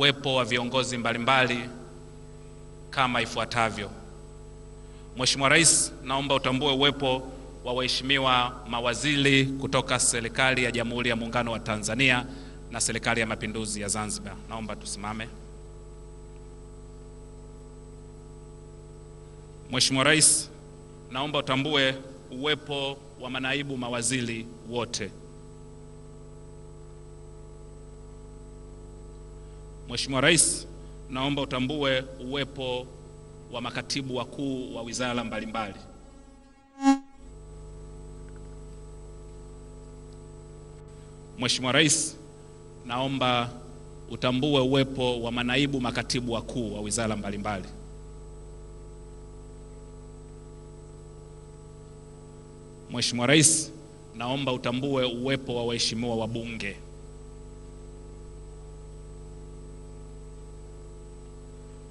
uwepo wa viongozi mbalimbali kama ifuatavyo. Mheshimiwa Rais, naomba utambue uwepo wa waheshimiwa mawaziri kutoka serikali ya Jamhuri ya Muungano wa Tanzania na serikali ya Mapinduzi ya Zanzibar. Naomba tusimame. Mheshimiwa Rais, naomba utambue uwepo wa manaibu mawaziri wote. Mheshimiwa Rais, naomba utambue uwepo wa makatibu wakuu wa wizara mbalimbali. Mheshimiwa Rais, naomba utambue uwepo wa manaibu makatibu wakuu wa wizara mbalimbali. Mheshimiwa Rais, naomba utambue uwepo wa waheshimiwa wabunge.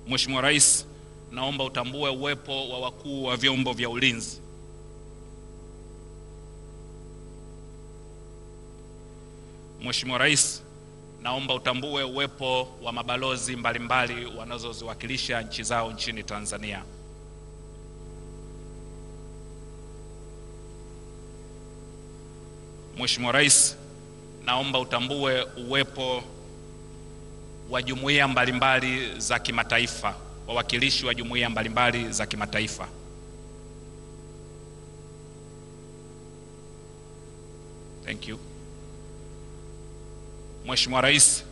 Mheshimiwa Rais, naomba utambue uwepo wa wakuu wa vyombo vya ulinzi. Mheshimiwa Rais, naomba utambue uwepo wa mabalozi mbalimbali wanazoziwakilisha nchi zao nchini Tanzania. Mheshimiwa Rais, naomba utambue uwepo wa jumuiya mbalimbali za kimataifa, wawakilishi wa jumuiya mbalimbali za kimataifa. Thank you. Mheshimiwa Rais,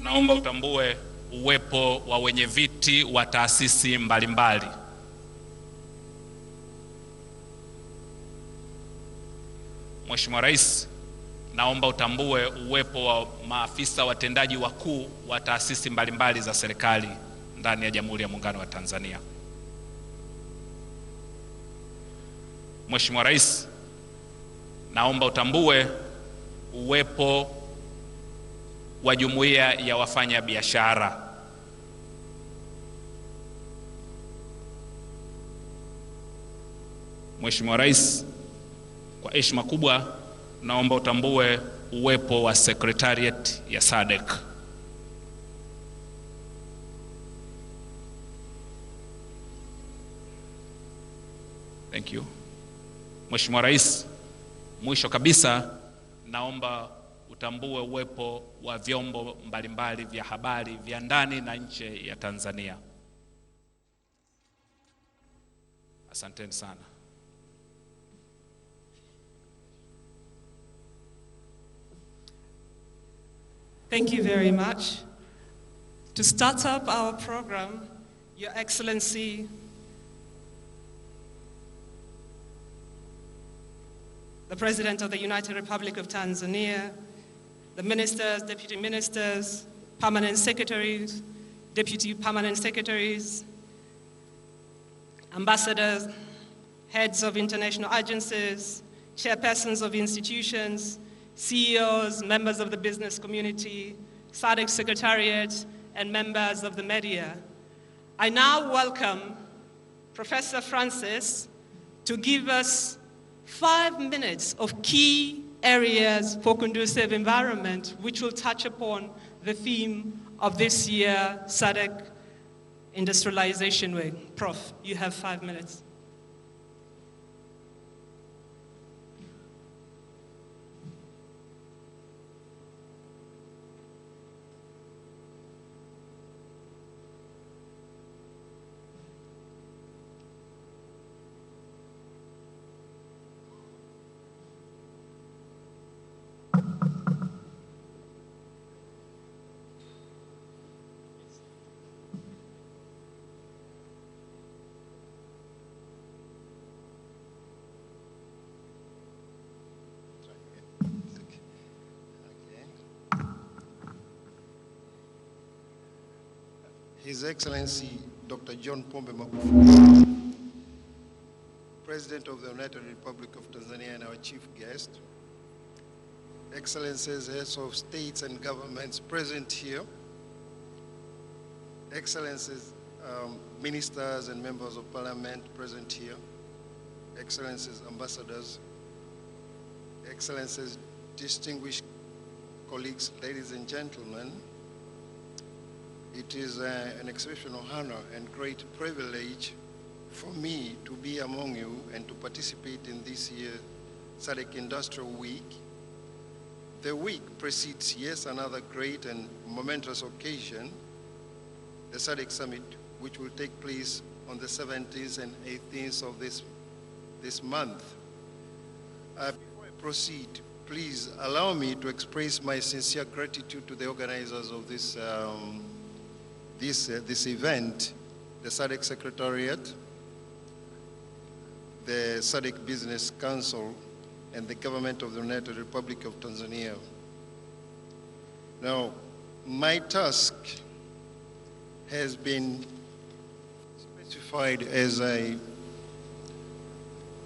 naomba utambue uwepo wa wenye viti wa taasisi mbalimbali. Mheshimiwa Rais, naomba utambue uwepo wa maafisa watendaji wakuu wa taasisi mbalimbali za serikali ndani ya Jamhuri ya Muungano wa Tanzania. Mheshimiwa Rais, naomba utambue uwepo wa jumuiya ya wafanya biashara. Mheshimiwa Rais, kwa heshima kubwa naomba utambue uwepo wa Secretariat ya Sadc. Thank you. Mheshimiwa Rais, mwisho kabisa naomba utambue uwepo wa vyombo mbalimbali vya habari vya ndani na nje ya Tanzania. Asanteni sana. Thank you very much. To start up our program, Your Excellency, the President of the United Republic of Tanzania, the ministers, deputy ministers, permanent secretaries, deputy permanent secretaries, ambassadors, heads of international agencies, chairpersons of institutions, CEOs, members of the business community, Sadc Secretariat, and members of the media. I now welcome Professor Francis to give us 5 minutes of key areas for conducive environment, which will touch upon the theme of this year, Sadc Industrialization Week. Prof, you have 5 minutes. His Excellency Dr. John Pombe Magufuli, President of the United Republic of Tanzania and our chief guest, Excellencies, heads of states and governments present here, Excellencies, ministers and members of parliament present here, Excellencies, ambassadors, Excellencies, distinguished colleagues, ladies and gentlemen, it is an exceptional honor and great privilege for me to be among you and to participate in this year's Sadc Industrial Week. The week precedes, yes, another great and momentous occasion, the Sadc Summit, which will take place on the 17th and 18th of this month. Before I proceed, please allow me to express my sincere gratitude to the organizers of this event, the Sadc Secretariat, the Sadc Business Council, and the government of the United Republic of Tanzania. Now, my task has been specified as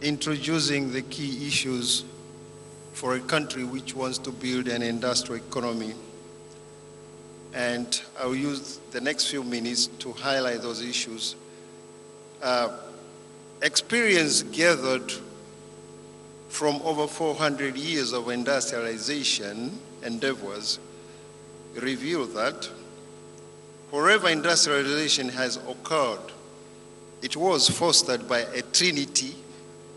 introducing the key issues for a country which wants to build an industrial economy. And I'll use the next few minutes to highlight those issues. Experience gathered from over 400 years of industrialization endeavors reveal that wherever industrialization has occurred, it was fostered by a trinity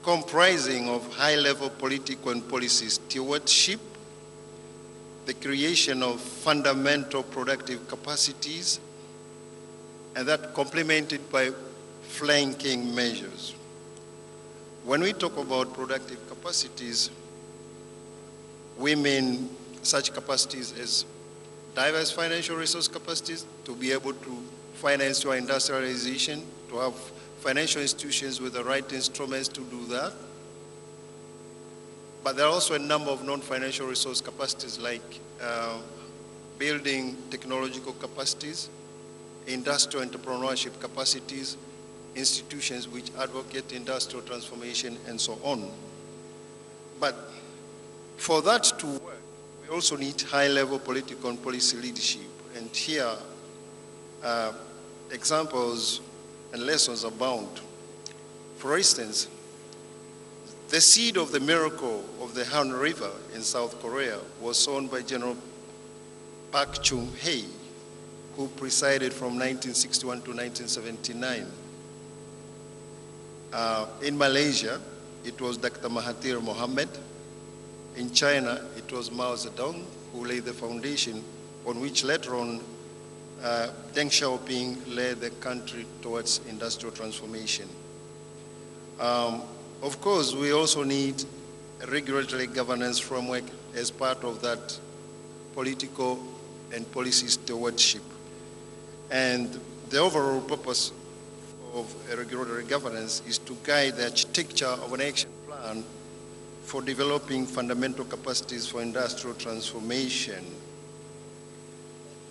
comprising of high-level political and policy stewardship, the creation of fundamental productive capacities, and that complemented by flanking measures. When we talk about productive capacities, we mean such capacities as diverse financial resource capacities to be able to finance your industrialization, to have financial institutions with the right instruments to do that. But there are also a number of non-financial resource capacities like building technological capacities, industrial entrepreneurship capacities, institutions which advocate industrial transformation, and so on. But for that to work, we also need high-level political and policy leadership. And here, examples and lessons abound. For instance, the seed of the miracle of the Han River in South Korea was sown by General Park Chung-hee, who presided from 1961 to 1979. In Malaysia, it was Dr. Mahathir Mohamad. In China, it was Mao Zedong who laid the foundation on which later on Deng Xiaoping led the country towards industrial transformation. Of course, we also need a regulatory governance framework as part of that political and policy stewardship. And the overall purpose of a regulatory governance is to guide the architecture of an action plan for developing fundamental capacities for industrial transformation.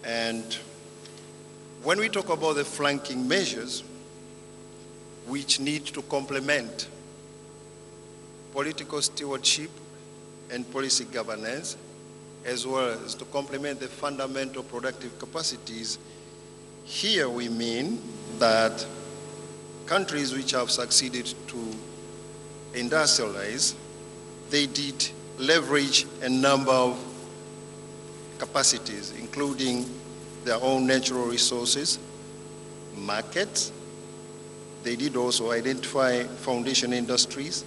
And when we talk about the flanking measures, which need to complement political stewardship and policy governance, as well as to complement the fundamental productive capacities, here we mean that countries which have succeeded to industrialize, they did leverage a number of capacities, including their own natural resources, markets. They did also identify foundation industries,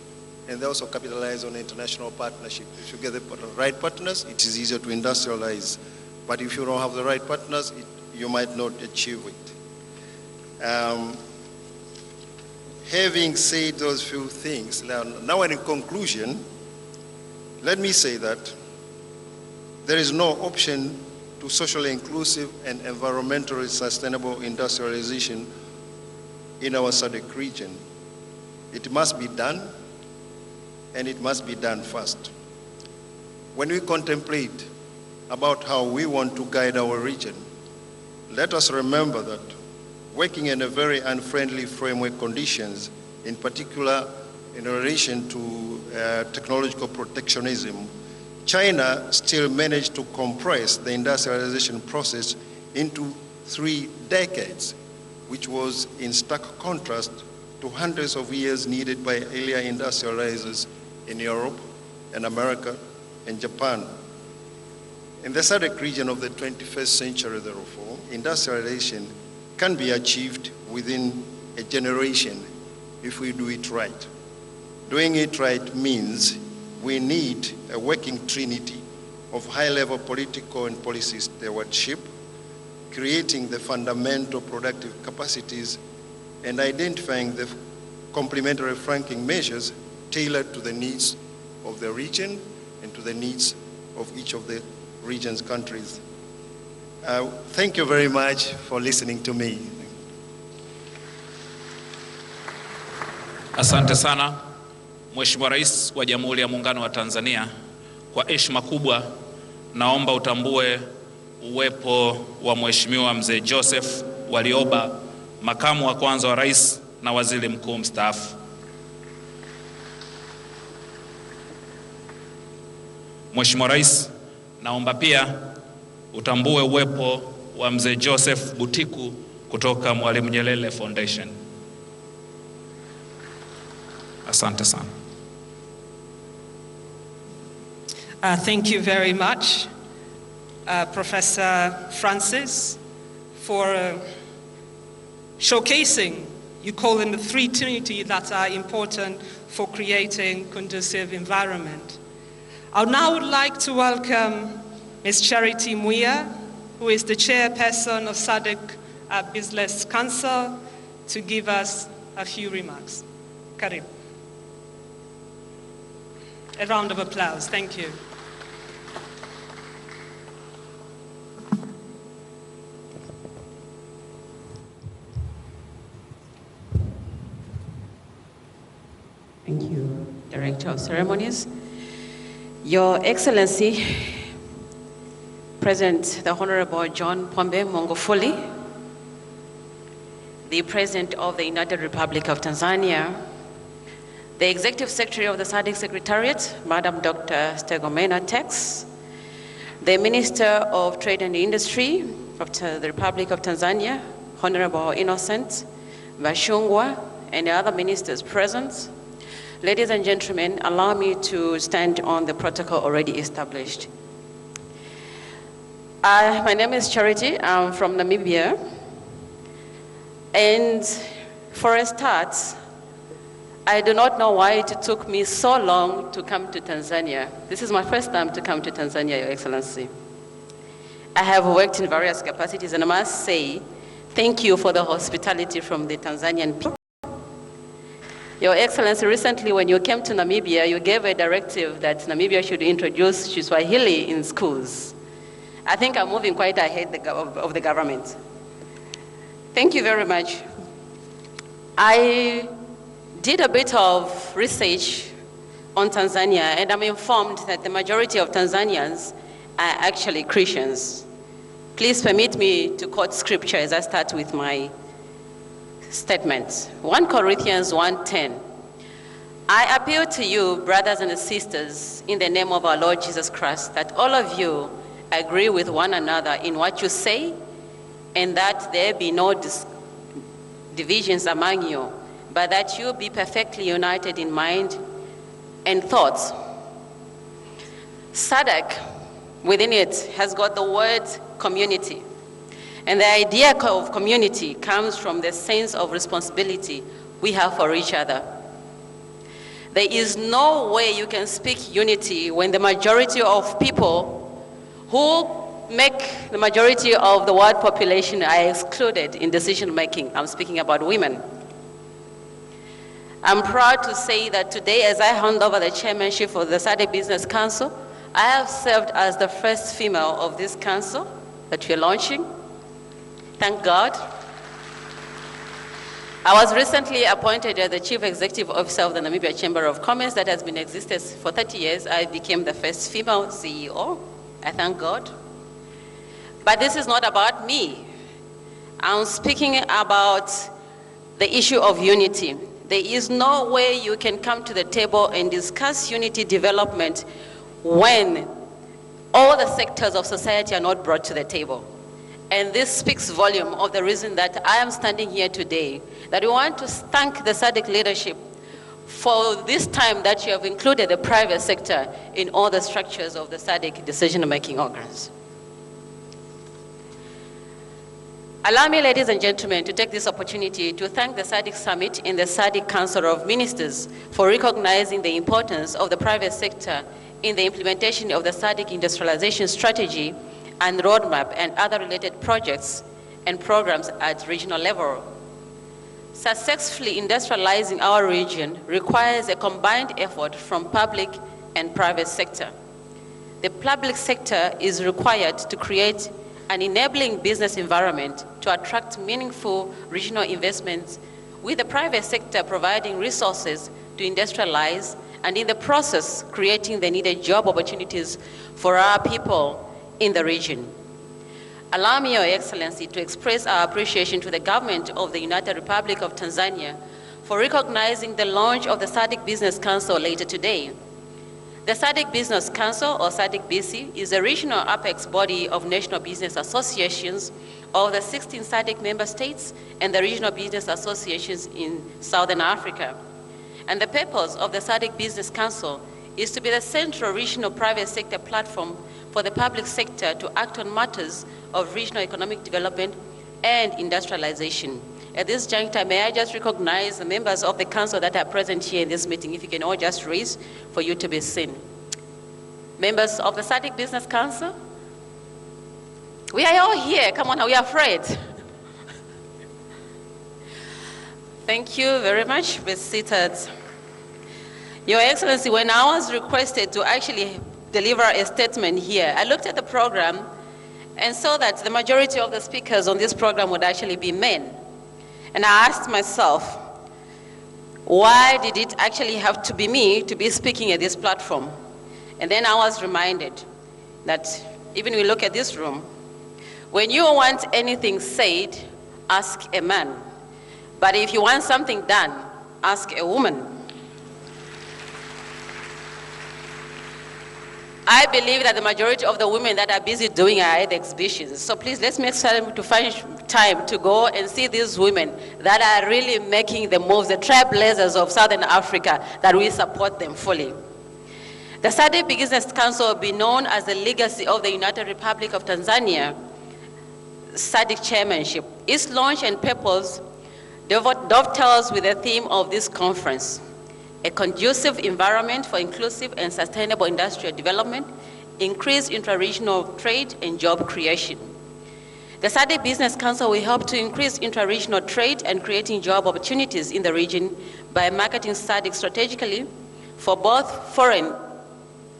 and they also capitalize on international partnership. If you get the right partners, it is easier to industrialize. But if you don't have the right partners, you might not achieve it. Having said those few things, now in conclusion, let me say that there is no option to socially inclusive and environmentally sustainable industrialization in our Sadc region. It must be done, and it must be done fast. When we contemplate about how we want to guide our region, let us remember that working in a very unfriendly framework conditions, in particular in relation to technological protectionism, China still managed to compress the industrialization process into 3 decades, which was in stark contrast to hundreds of years needed by earlier industrializers in Europe and America and Japan. In the Sadc region of the 21st century, therefore, industrialization can be achieved within a generation if we do it right. Doing it right means we need a working trinity of high-level political and policy stewardship, creating the fundamental productive capacities and identifying the complementary flanking measures tailored to the needs of the region and to the needs of each of the region's countries. Thank you very much for listening to me. Asante sana Mheshimiwa Rais wa Jamhuri ya Muungano wa Tanzania. Kwa heshima kubwa naomba utambue uwepo wa Mheshimiwa Mzee Joseph Warioba, makamu wa kwanza wa Rais na Waziri Mkuu mstaafu. Mheshimiwa Rais, naomba pia utambue uwepo wa Mzee Joseph Butiku kutoka Mwalimu Nyerere Foundation. Asante sana. Thank you very much, Professor Francis, for showcasing, you call them the three trinity that are important for creating conducive environment. I now would like to welcome Ms. Charity Muia, who is the chairperson of Sadc Business Council, to give us a few remarks. Karim. A round of applause, thank you. Thank you, Director of Ceremonies. Your Excellency, President the Honorable John Pombe Magufuli, the President of the United Republic of Tanzania, the Executive Secretary of the Sadc Secretariat, Madam Dr. Stegomena Tex, the Minister of Trade and Industry of the Republic of Tanzania, Honorable Innocent Bashungwa, and the other ministers present. Ladies and gentlemen, allow me to stand on the protocol already established. My name is Charity. I'm from Namibia. And for a start, I do not know why it took me so long to come to Tanzania. This is my first time to come to Tanzania, Your Excellency. I have worked in various capacities, and I must say, thank you for the hospitality from the Tanzanian people. Your Excellency, recently when you came to Namibia, you gave a directive that Namibia should introduce Kiswahili in schools. I think I'm moving quite ahead of the government. Thank you very much. I did a bit of research on Tanzania, and I'm informed that the majority of Tanzanians are actually Christians. Please permit me to quote scripture as I start with my statement. 1 Corinthians 1:10. I appeal to you, brothers and sisters, in the name of our Lord Jesus Christ, that all of you agree with one another in what you say, and that there be no divisions among you, but that you be perfectly united in mind and thoughts. Sadc, within it, has got the word community. And the idea of community comes from the sense of responsibility we have for each other. There is no way you can speak unity when the majority of people who make the majority of the world population are excluded in decision making. I'm speaking about women. I'm proud to say that today, as I hand over the chairmanship of the Sadc Business Council, I have served as the first female of this council that we're launching. Thank God. I was recently appointed as the Chief Executive Officer of the Namibia Chamber of Commerce that has been in existence for 30 years. I became the first female CEO. I thank God. But this is not about me. I'm speaking about the issue of unity. There is no way you can come to the table and discuss unity development when all the sectors of society are not brought to the table. And this speaks volume of the reason that I am standing here today, that we want to thank the Sadc leadership for this time that you have included the private sector in all the structures of the Sadc decision-making organs. Allow me, ladies and gentlemen, to take this opportunity to thank the Sadc Summit and the Sadc Council of Ministers for recognizing the importance of the private sector in the implementation of the Sadc industrialization strategy and roadmap and other related projects and programs at regional level. Successfully industrializing our region requires a combined effort from public and private sector. The public sector is required to create an enabling business environment to attract meaningful regional investments, with the private sector providing resources to industrialize and in the process creating the needed job opportunities for our people in the region. Allow me, Your Excellency, to express our appreciation to the government of the United Republic of Tanzania for recognizing the launch of the Sadc Business Council later today. The Sadc Business Council, or Sadc-BC, is a regional apex body of national business associations of the 16 Sadc member states and the regional business associations in Southern Africa. And the purpose of the Sadc Business Council is to be the central regional private sector platform for the public sector to act on matters of regional economic development and industrialization. At this juncture, may I just recognize the members of the council that are present here in this meeting, if you can all just raise for you to be seen. Members of the Sadc Business Council? We are all here, come on, are we afraid? Thank you very much, be seated. Your Excellency, when I was requested to actually deliver a statement here, I looked at the program and saw that the majority of the speakers on this program would actually be men. And I asked myself, why did it actually have to be me to be speaking at this platform? And then I was reminded that even when we look at this room, when you want anything said, ask a man. But if you want something done, ask a woman. I believe that the majority of the women that are busy doing are at the exhibitions. So please, let's make time to find time to go and see these women that are really making the moves, the trailblazers of Southern Africa, that we support them fully. The Sadc Business Council will be known as the legacy of the United Republic of Tanzania Sadc chairmanship. Its launch and purpose dovetails with the theme of this conference: a conducive environment for inclusive and sustainable industrial development, increased intra-regional trade and job creation. The Sadc Business Council will help to increase intra-regional trade and creating job opportunities in the region by marketing Sadc strategically for both foreign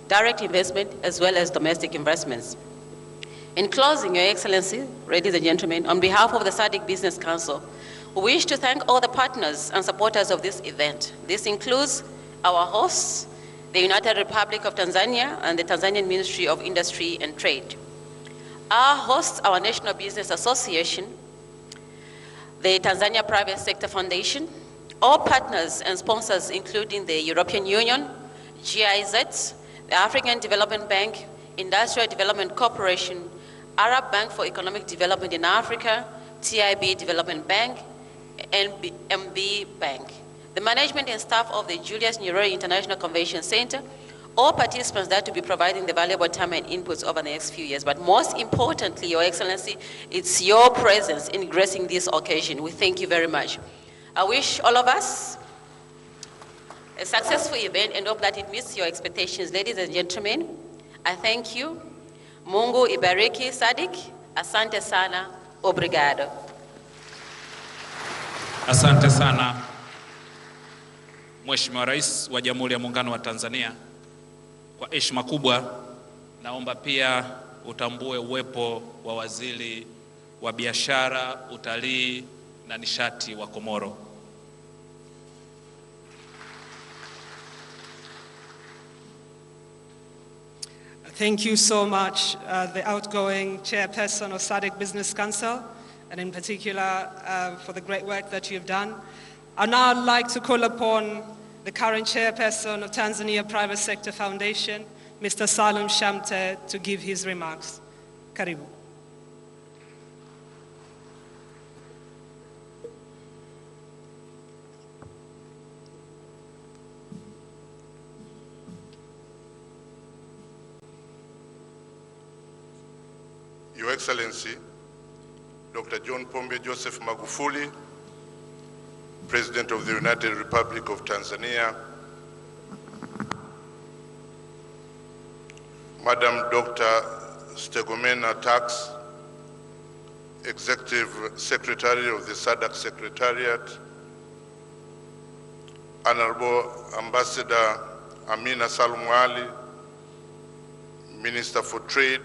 direct investment as well as domestic investments. In closing, Your Excellency, ladies and gentlemen, on behalf of the Sadc Business Council, we wish to thank all the partners and supporters of this event. This includes our hosts, the United Republic of Tanzania and the Tanzanian Ministry of Industry and Trade. Our hosts, our National Business Association, the Tanzania Private Sector Foundation, all partners and sponsors including the European Union, GIZ, the African Development Bank, Industrial Development Corporation, Arab Bank for Economic Development in Africa, TIB Development Bank, MB Bank, the management and staff of the Julius Nyerere International Convention Center, all participants that will be providing the valuable time and inputs over the next few years. But most importantly, Your Excellency, it's your presence in gracing this occasion. We thank you very much. I wish all of us a successful event and hope that it meets your expectations. Ladies and gentlemen, I thank you. Mungu ibariki Sadc. Asante sana. Obrigado. Asante sana Mheshimiwa Rais wa Jamhuri ya Muungano wa Tanzania. Kwa heshima kubwa, naomba pia utambue uwepo wa Waziri wa Biashara, Utalii na Nishati wa Komoro. Thank you so much, the outgoing chairperson of Sadc Business Council, and in particular for the great work that you've done. I'd now like to call upon the current chairperson of Tanzania Private Sector Foundation, Mr. Salaam Shamte, to give his remarks. Karibu. Your Excellency, Dr. John Pombe Joseph Magufuli, President of the United Republic of Tanzania, Madam Dr. Stegomena Tax, Executive Secretary of the Sadc Secretariat, Honorable Ambassador Amina Salum Ali, Minister for Trade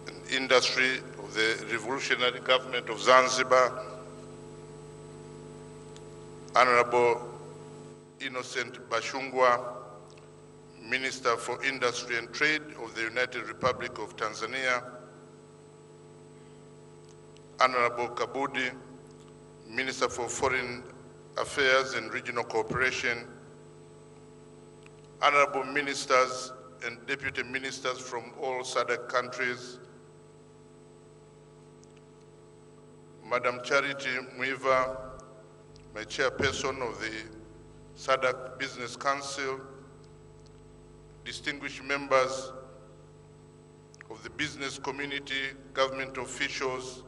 and Industry of the Revolutionary Government of Zanzibar, Honorable Innocent Bashungwa, Minister for Industry and Trade of the United Republic of Tanzania, Honorable Kabudi, Minister for Foreign Affairs and Regional Cooperation, Honorable Ministers and Deputy Ministers from all SADC countries, Madam Charity Mwiva, my chairperson of the SADC Business Council, distinguished members of the business community, government officials,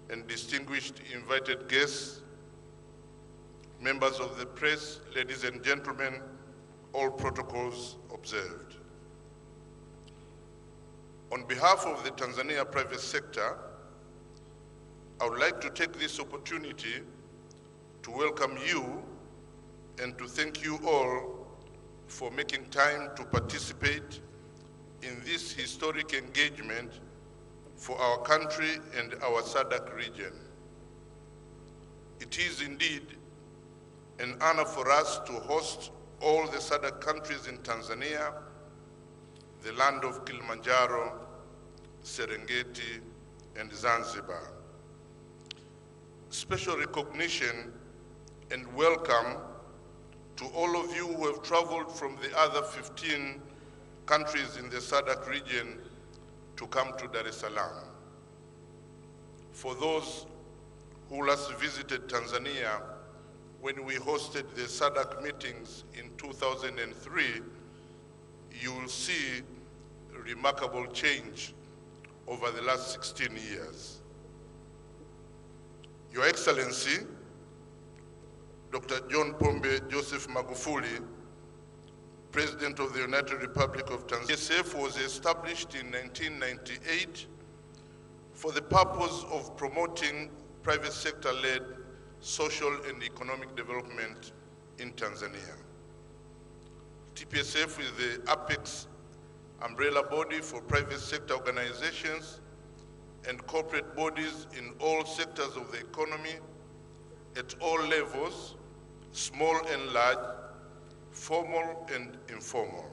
and distinguished invited guests, members of the press, ladies and gentlemen, all protocols observed. On behalf of the Tanzania private sector, I would like to take this opportunity to welcome you and to thank you all for making time to participate in this historic engagement for our country and our SADC region. It is indeed an honor for us to host all the SADC countries in Tanzania, the land of Kilimanjaro, Serengeti, and Zanzibar. Special recognition and welcome to all of you who have traveled from the other 15 countries in the SADC region to come to Dar es Salaam. For those who last visited Tanzania when we hosted the SADC meetings in 2003, you will see a remarkable change over the last 16 years. Your Excellency, Dr. John Pombe Joseph Magufuli, President of the United Republic of Tanzania. CSF was established in 1998 for the purpose of promoting private sector-led social and economic development in Tanzania. TPSF is the apex umbrella body for private sector organizations and corporate bodies in all sectors of the economy at all levels, small and large, formal and informal.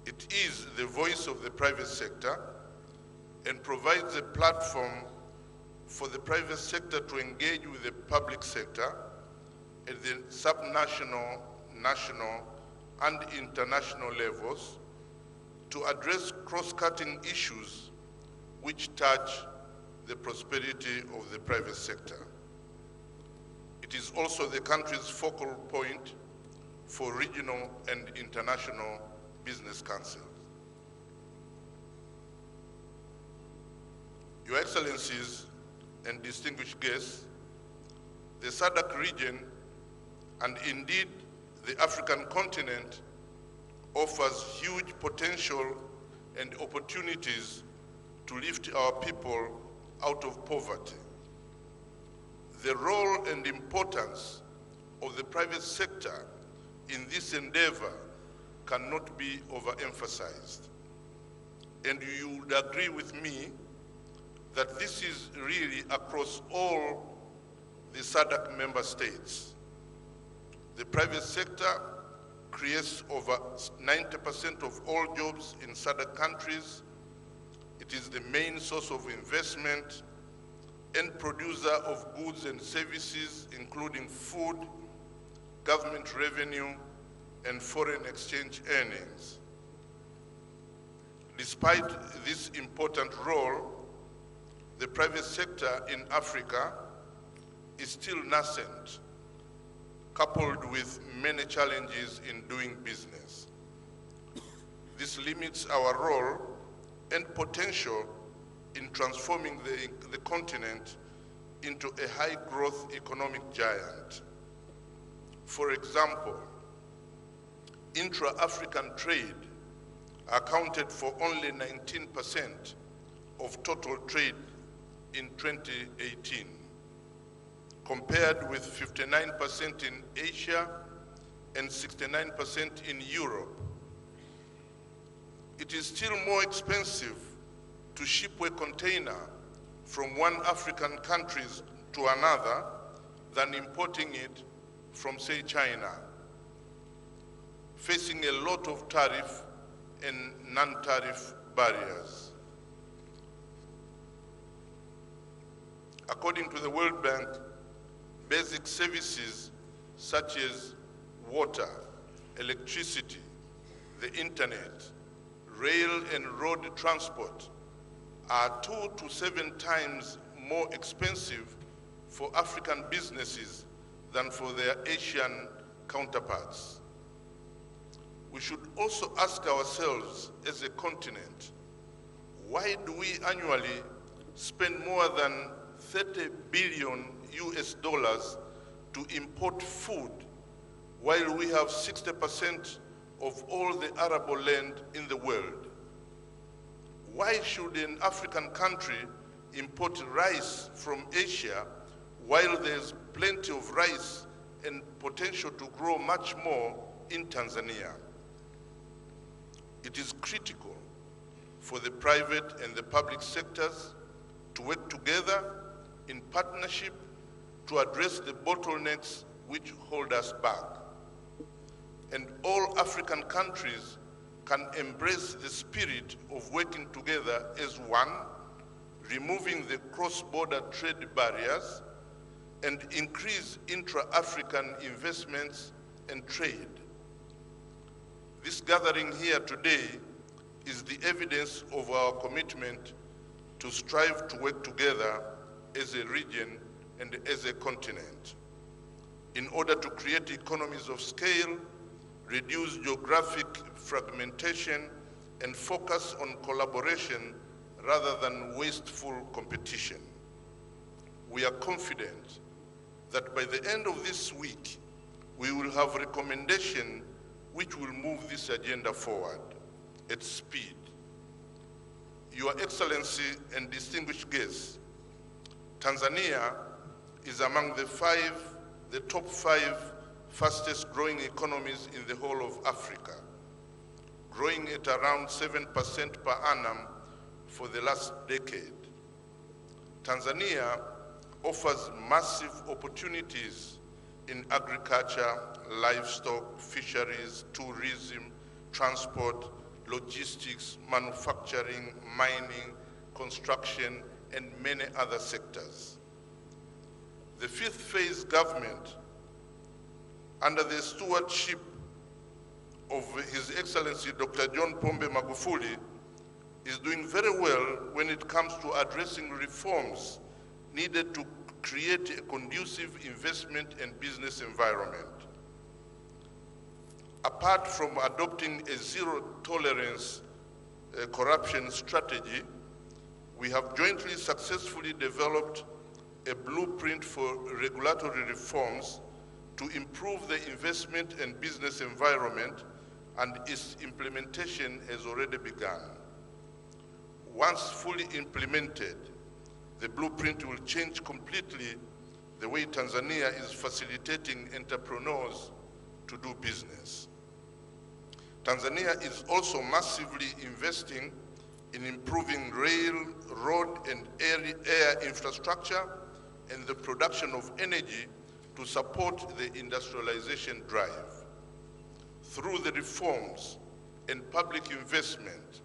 It is the voice of the private sector and provides a platform for the private sector to engage with the public sector at the subnational, national, and international levels to address cross-cutting issues which touch the prosperity of the private sector. It is also the country's focal point for regional and international business councils. Your Excellencies and distinguished guests, the SADC region, and indeed the African continent, offers huge potential and opportunities to lift our people out of poverty. The role and importance of the private sector in this endeavor cannot be overemphasized. And you would agree with me that this is really across all the SADC member states. The private sector creates over 90% of all jobs in SADC countries. It is the main source of investment and producer of goods and services, including food, government revenue, and foreign exchange earnings. Despite this important role, the private sector in Africa is still nascent, coupled with many challenges in doing business. This limits our role and potential in transforming the continent into a high-growth economic giant. For example, intra-African trade accounted for only 19% of total trade in 2018, compared with 59% in Asia and 69% in Europe. It is still more expensive to ship a container from one African country to another than importing it from, say, China, facing a lot of tariff and non-tariff barriers. According to the World Bank, basic services such as water, electricity, the internet, rail and road transport are 2 to 7 times more expensive for African businesses than for their Asian counterparts. We should also ask ourselves as a continent, why do we annually spend more than 30 billion US dollars to import food while we have 60% of all the arable land in the world? Why should an African country import rice from Asia while there's plenty of rice and potential to grow much more in Tanzania? It is critical for the private and the public sectors to work together in partnership to address the bottlenecks which hold us back. And all African countries can embrace the spirit of working together as one, removing the cross-border trade barriers, and increase intra-African investments and trade. This gathering here today is the evidence of our commitment to strive to work together as a region and as a continent in order to create economies of scale, reduce geographic fragmentation, and focus on collaboration rather than wasteful competition. We are confident that by the end of this week, we will have recommendations which will move this agenda forward at speed. Your Excellency and distinguished guests, Tanzania is among the top 5 fastest growing economies in the whole of Africa, growing at around 7% per annum for the last decade. Tanzania offers massive opportunities in agriculture, livestock, fisheries, tourism, transport, logistics, manufacturing, mining, construction, and many other sectors. The 5th phase government, under the stewardship of His Excellency Dr. John Pombe Magufuli, is doing very well when it comes to addressing reforms needed to create a conducive investment and business environment. Apart from adopting a zero-tolerance corruption strategy, we have jointly successfully developed a blueprint for regulatory reforms to improve the investment and business environment, and its implementation has already begun. Once fully implemented, the blueprint will change completely the way Tanzania is facilitating entrepreneurs to do business. Tanzania is also massively investing in improving rail, road, and air infrastructure and the production of energy to support the industrialization drive. Through the reforms and public investment,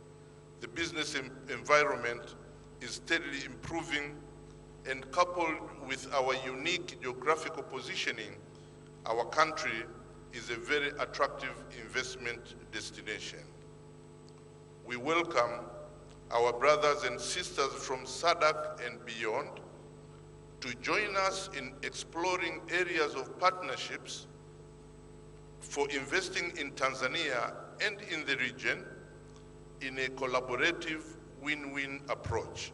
the business environment is steadily improving, and coupled with our unique geographical positioning, our country is a very attractive investment destination. We welcome our brothers and sisters from Sadc and beyond to join us in exploring areas of partnerships for investing in Tanzania and in the region in a collaborative, win-win approach.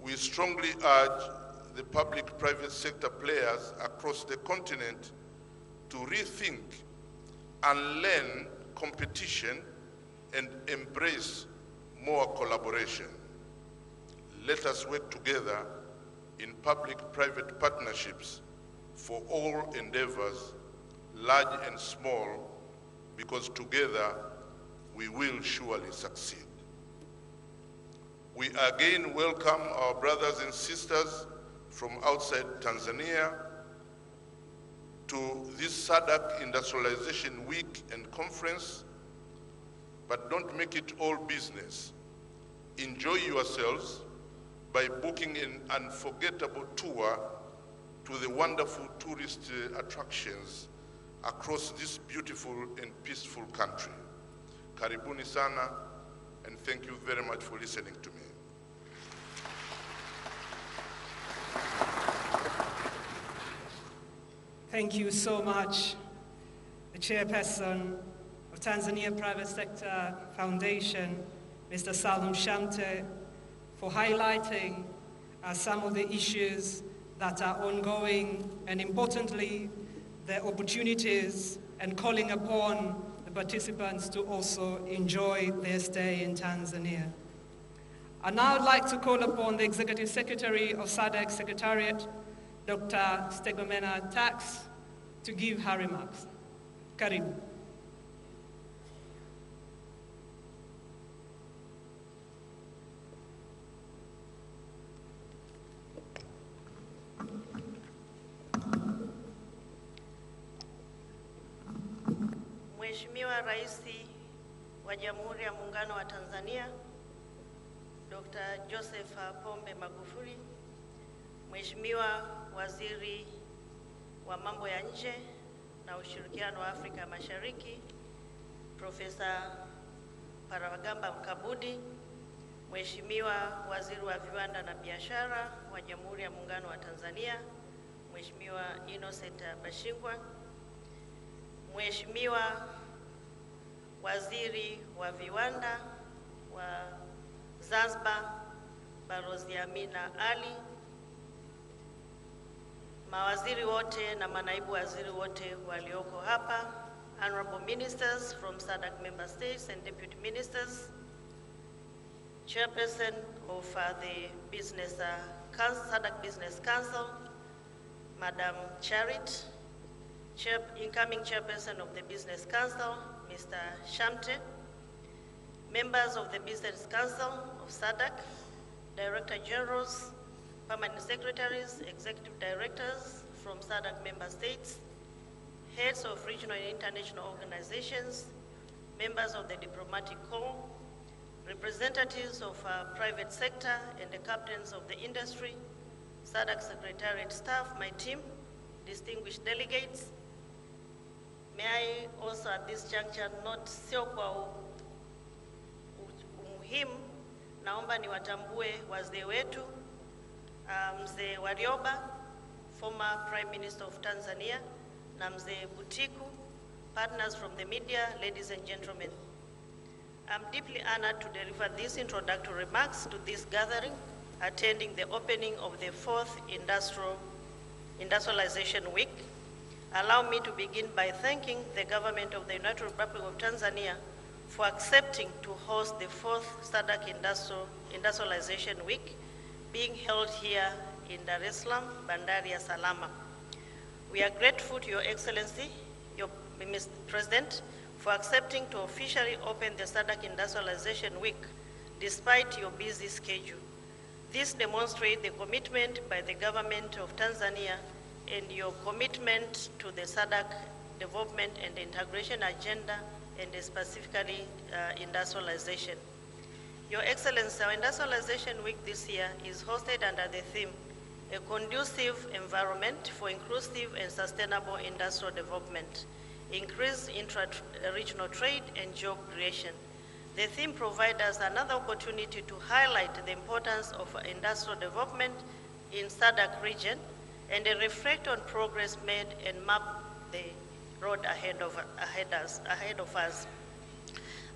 We strongly urge the public-private sector players across the continent to rethink and learn competition and embrace more collaboration. Let us work together in public-private partnerships for all endeavors, large and small, because together we will surely succeed. We again welcome our brothers and sisters from outside Tanzania to this SADC Industrialization Week and Conference, but don't make it all business. Enjoy yourselves by booking an unforgettable tour to the wonderful tourist attractions across this beautiful and peaceful country. Karibuni sana, and thank you very much for listening to me. Thank you so much, the Chairperson of Tanzania Private Sector Foundation, Mr. Salaam Shamte, for highlighting some of the issues that are ongoing, and importantly, the opportunities, and calling upon the participants to also enjoy their stay in Tanzania. I'd now like to call upon the Executive Secretary of SADC Secretariat, Dr. Stegomena Tax, to give her remarks. Karibu. Mheshimiwa Rais wa Jamhuri ya Muungano wa Tanzania, Dr. Joseph Pombe Magufuli, Mheshimiwa Waziri wa Mambo ya Nje na Ushirikiano wa Afrika Mashariki, Profesa Paramagamba Kabudi, Mheshimiwa Waziri wa Viwanda na Biashara wa Jamhuri ya Muungano wa Tanzania, Mheshimiwa Innocent Bashingwa, Mheshimiwa Waziri wa Viwanda wa Zanzibar, Balozi Amina Ali, mawaziri wote na manaibu waziri wote walioko hapa, honorable ministers from SADC member states and deputy ministers, chairperson of the SADC Business Council, Madam Charit, incoming chairperson of the Business Council, Mr. Shamte, members of the Business Council of SADC, Director Generals, Permanent Secretaries, Executive Directors from SADC member states, heads of regional and international organizations, members of the Diplomatic Corps, representatives of private sector and the captains of the industry, SADC Secretariat staff, my team, distinguished delegates. May I also at this juncture note sio kwa umuhimu, naomba niwatambue wazee wetu, Mzee Warioba, former Prime Minister of Tanzania, na Mzee Butiku, partners from the media, ladies and gentlemen. I'm deeply honored to deliver these introductory remarks to this gathering, attending the opening of the 4th Industrialization Week. Allow me to begin by thanking the government of the United Republic of Tanzania for accepting to host the 4th SADC Industrialization Week, being held here in Dar es Salaam, Bandari ya Salaam. We are grateful to Your Excellency, Mr. President, for accepting to officially open the SADC Industrialization Week, despite your busy schedule. This demonstrates the commitment by the government of Tanzania and your commitment to the SADC development and integration agenda, and specifically industrialization. Your Excellency, our Industrialization Week this year is hosted under the theme, A Conducive Environment for Inclusive and Sustainable Industrial Development, Increased Intra-Regional Trade and Job Creation. The theme provides us another opportunity to highlight the importance of industrial development in SADC region and reflect on progress made and map the road ahead of us.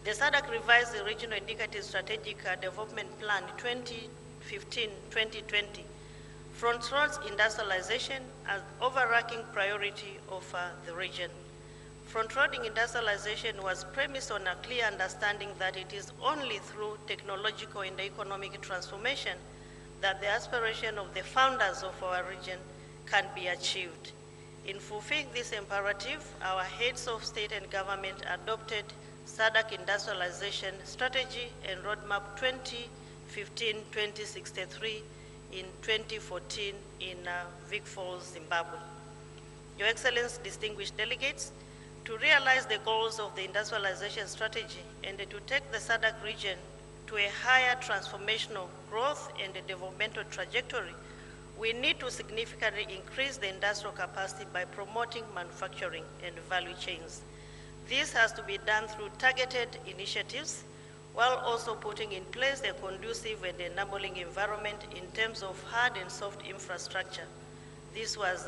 The SADC revised the Regional Indicative Strategic Development Plan 2015-2020 front-loads industrialization as overarching priority of the region. Front-loading industrialization was premised on a clear understanding that it is only through technological and economic transformation that the aspiration of the founders of our region can be achieved. In fulfilling this imperative, our heads of state and government adopted SADC Industrialization Strategy and Roadmap 2015-2063 in 2014 in Vic Falls, Zimbabwe. Your Excellency, distinguished delegates, to realize the goals of the industrialization strategy and to take the SADC region to a higher transformational growth and developmental trajectory, we need to significantly increase the industrial capacity by promoting manufacturing and value chains. This has to be done through targeted initiatives, while also putting in place a conducive and enabling environment in terms of hard and soft infrastructure. This was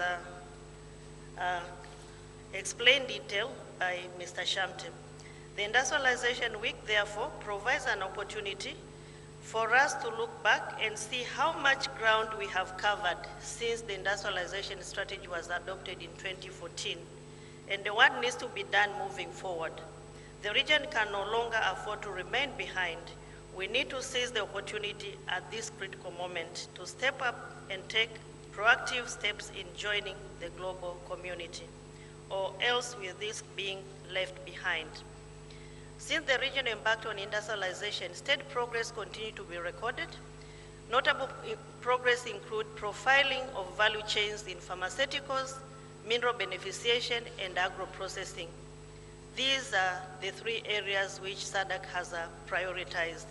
explained in detail by Mr. Shamte. The Industrialization Week, therefore, provides an opportunity for us to look back and see how much ground we have covered since the industrialization strategy was adopted in 2014, and what needs to be done moving forward. The region can no longer afford to remain behind. We need to seize the opportunity at this critical moment to step up and take proactive steps in joining the global community, or else with this being left behind. Since the region embarked on industrialization, steady progress continued to be recorded. Notable progress include profiling of value chains in pharmaceuticals, mineral beneficiation, and agro-processing. These are the three areas which SADC has prioritized.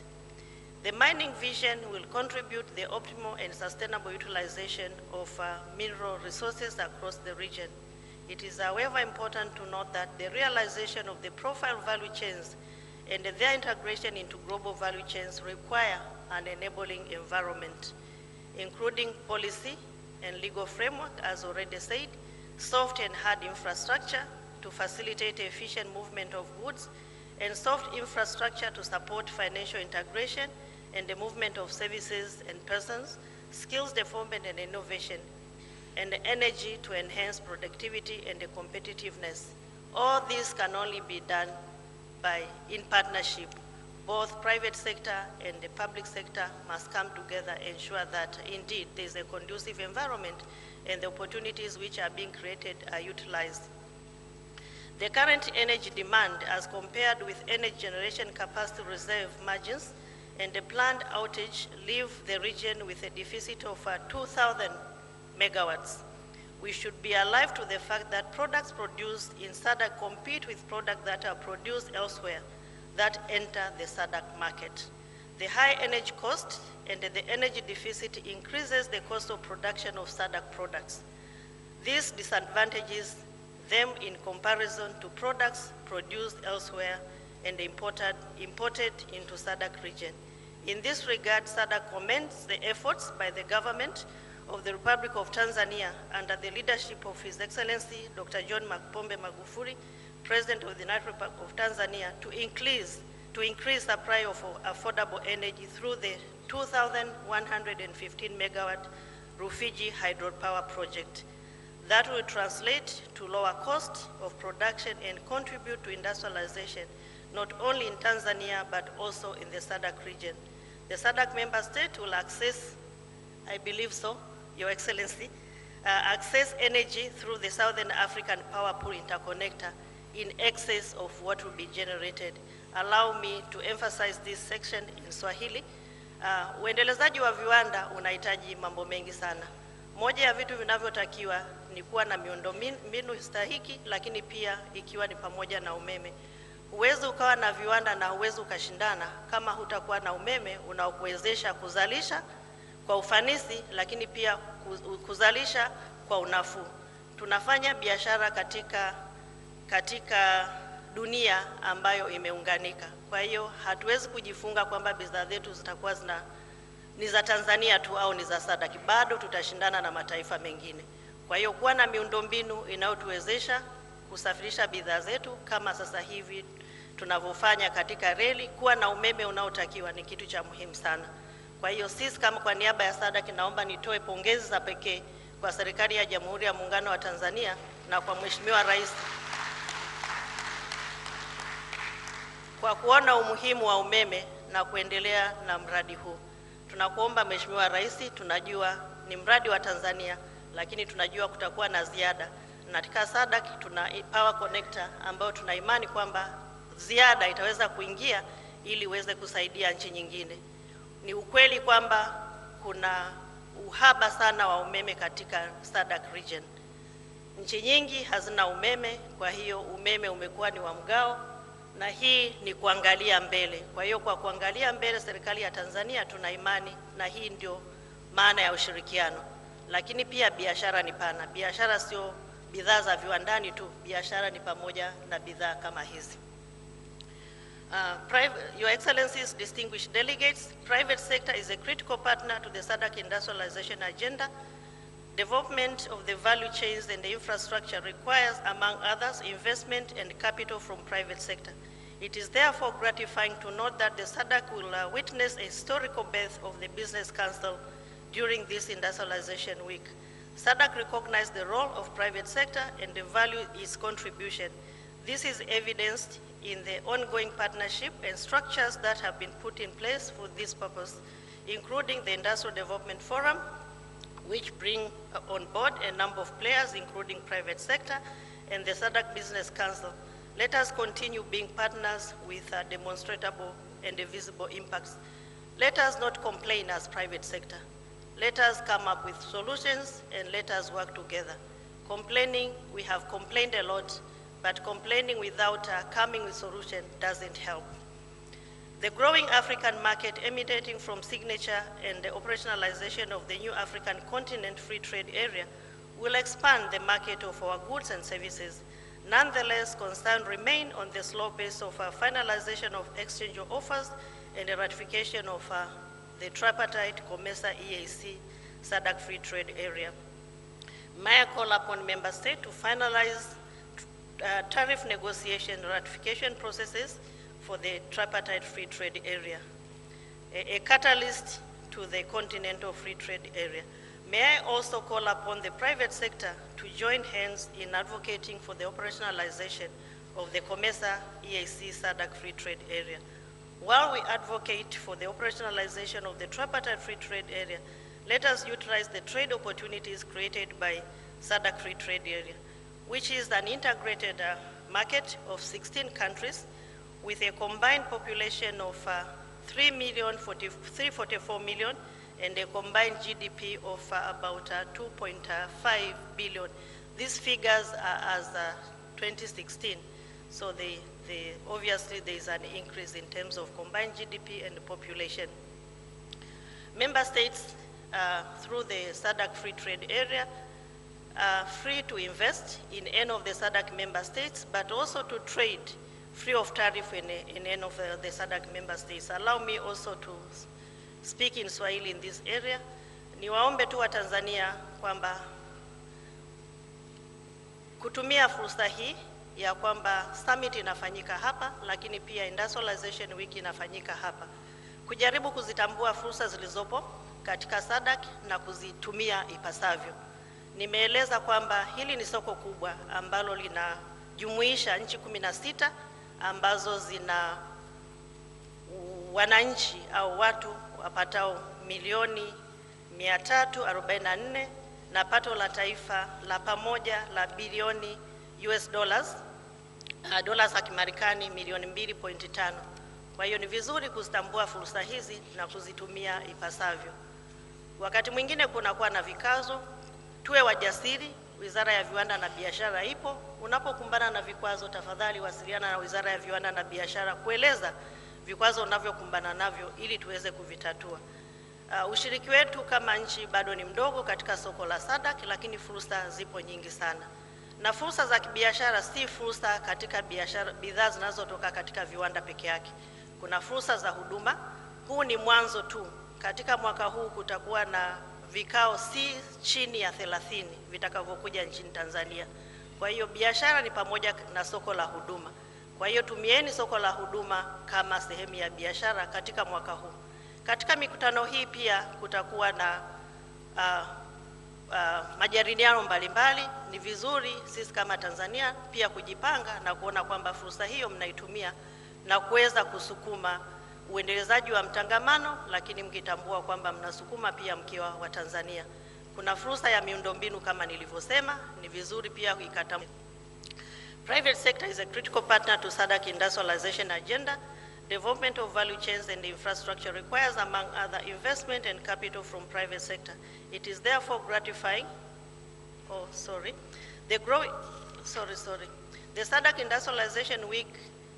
The mining vision will contribute to the optimal and sustainable utilization of mineral resources across the region. It is, however, important to note that the realization of the profile value chains and their integration into global value chains require an enabling environment, including policy and legal framework, as already said, soft and hard infrastructure to facilitate efficient movement of goods, and soft infrastructure to support financial integration and the movement of services and persons, skills development and innovation, and energy to enhance productivity and competitiveness. All this can only be done in partnership. Both private sector and the public sector must come together and ensure that indeed there is a conducive environment and the opportunities which are being created are utilized. The current energy demand as compared with energy generation capacity reserve margins and the planned outage leave the region with a deficit of 2,000 megawatts. We should be alive to the fact that products produced in SADC compete with products that are produced elsewhere that enter the SADC market. The high energy cost and the energy deficit increases the cost of production of SADC products. This disadvantages them in comparison to products produced elsewhere and imported into SADC region. In this regard, SADC commends the efforts by the government of the Republic of Tanzania under the leadership of His Excellency Dr. John Magufuli, President of the United Republic of Tanzania, to increase supply of affordable energy through the 2,115 megawatt Rufiji hydropower project. That will translate to lower cost of production and contribute to industrialization, not only in Tanzania, but also in the SADC region. The SADC member state will access, I believe so, Your Excellency, access energy through the Southern African Power Pool Interconnector in excess of what will be generated. Allow me to emphasize this section in Swahili. Uendelezaji wa viwanda unahitaji mambo mengi sana. Moja ya vitu vinavyotakiwa ni kuwa na miundombinu stahiki, lakini pia ikiwa ni pamoja na umeme. Huwezi ukawa na viwanda na huwezi ukashindana kama hutakuwa na umeme unaokuwezesha kuzalisha kwa ufanisi, lakini pia kuzalisha kwa unafuu. Tunafanya biashara katika dunia ambayo imeunganika. Kwa hiyo hatuwezi kujifunga kwamba bidhaa zetu zitakuwa ni za Tanzania tu au ni za SADC. Bado tutashindana na mataifa mengine. Kwa hiyo kuwa na miundombinu inayotuwezesha kusafirisha bidhaa zetu, kama sasa hivi tunavyofanya katika reli. Kuwa na umeme unaotakiwa ni kitu cha muhimu sana. Kwa hiyo sisi kama kwa niaba ya Sadc naomba nitoe pongezi za pekee kwa serikali ya Jamhuri ya Muungano wa Tanzania na kwa Mheshimiwa Rais kwa kuona umuhimu wa umeme na kuendelea na mradi huu. Tunakuomba Mheshimiwa Rais, tunajua ni mradi wa Tanzania, lakini tunajua kutakuwa na ziada. Na katika Sadc tuna power connector ambayo tuna imani kwamba ziada itaweza kuingia ili uweze kusaidia nchi nyingine. Ni ukweli kwamba kuna uhaba sana wa umeme katika Sadc region. Nchi nyingi hazina umeme, kwa hiyo umeme umekuwa ni wa mgao, na hii ni kuangalia mbele. Kwa hiyo kwa kuangalia mbele, serikali ya Tanzania tuna imani, na hii ndio maana ya ushirikiano. Lakini pia biashara ni pana. Biashara sio bidhaa za viwandani tu, biashara ni pamoja na bidhaa kama hizi. Your Excellencies, distinguished delegates, private sector is a critical partner to the Sadc industrialization agenda. Development of the value chains and the infrastructure requires, among others, investment and capital from private sector. It is therefore gratifying to note that the Sadc will witness a historical birth of the Business Council during this industrialization week. Sadc recognized the role of private sector and the value its contribution. This is evidenced in the ongoing partnership and structures that have been put in place for this purpose, including the Industrial Development Forum, which bring on board a number of players, including private sector, and the Sadc Business Council. Let us continue being partners with demonstrable and visible impacts. Let us not complain as private sector. Let us come up with solutions and let us work together. Complaining, we have complained a lot, but complaining without coming with solution doesn't help. The growing African market emanating from signature and the operationalization of the new African continent free trade area will expand the market of our goods and services. Nonetheless, concerns remain on the slow pace of finalization of exchange of offers and the ratification of the tripartite COMESA EAC Sadc free trade area. May I call upon member states to finalize tariff negotiation ratification processes for the tripartite free trade area, a catalyst to the continental free trade area. May I also call upon the private sector to join hands in advocating for the operationalization of the COMESA EAC Sadc free trade area. While we advocate for the operationalization of the tripartite free trade area, let us utilize the trade opportunities created by Sadc free trade area, which is an integrated market of 16 countries with a combined population of 344 million and a combined GDP of about 2.5 billion. These figures are as 2016, so obviously there is an increase in terms of combined GDP and population. Member states, through the Sadc free trade area, are free to invest in any of the Sadc member states, but also to trade free of tariff in any of the Sadc member states. Allow me also to speak in Swahili in this area. Niwaombe tu wa Tanzania kwamba kutumia fursa hii ya kwamba summit inafanyika hapa, lakini pia industrialization week inafanyika hapa, kujaribu kuzitambua fursa zilizopo katika Sadc na kuzitumia ipasavyo. Nimeeleza kwamba hili ni soko kubwa ambalo linajumuisha nchi 16 ambazo zina wananchi au watu wapatao milioni 344 na pato la taifa la pamoja la bilioni US dollars za Kimarekani milioni 2.5. Kwa hiyo ni vizuri kuzitambua fursa hizi na kuzitumia ipasavyo. Wakati mwingine kunakuwa na vikazo, tuwe wajasiri. Wizara ya Viwanda na Biashara ipo. Unapokumbana na vikwazo, tafadhali wasiliana na Wizara ya Viwanda na Biashara kueleza vikwazo unavyokumbana navyo ili tuweze kuvitatua. Ushiriki wetu kama nchi bado ni mdogo katika soko la Sadc, lakini fursa zipo nyingi sana. Na fursa za kibiashara si fursa katika biashara bidhaa zinazotoka katika viwanda peke yake. Kuna fursa za huduma. Huu ni mwanzo tu. Katika mwaka huu kutakuwa na vikao si chini ya 30 vitakavyokuja nchini Tanzania. Kwa hiyo biashara ni pamoja na soko la huduma. Kwa hiyo tumieni soko la huduma kama sehemu ya biashara katika mwaka huu. Katika mikutano hii pia kutakuwa na majadiliano mbalimbali. Ni vizuri sisi kama Tanzania pia kujipanga na kuona kwamba fursa hiyo mnaitumia na kuweza kusukuma uendelezaji wa mtangamano, lakini mkitambua kwamba mnasukuma pia mkiwa wa Tanzania. Kuna fursa ya miundombinu kama nilivyosema, ni vizuri pia kuikatambua. Private sector is a critical partner to Sadc industrialization agenda. Development of value chains and infrastructure requires, among other, investment and capital from private sector. It is therefore gratifying. The Sadc Industrialization Week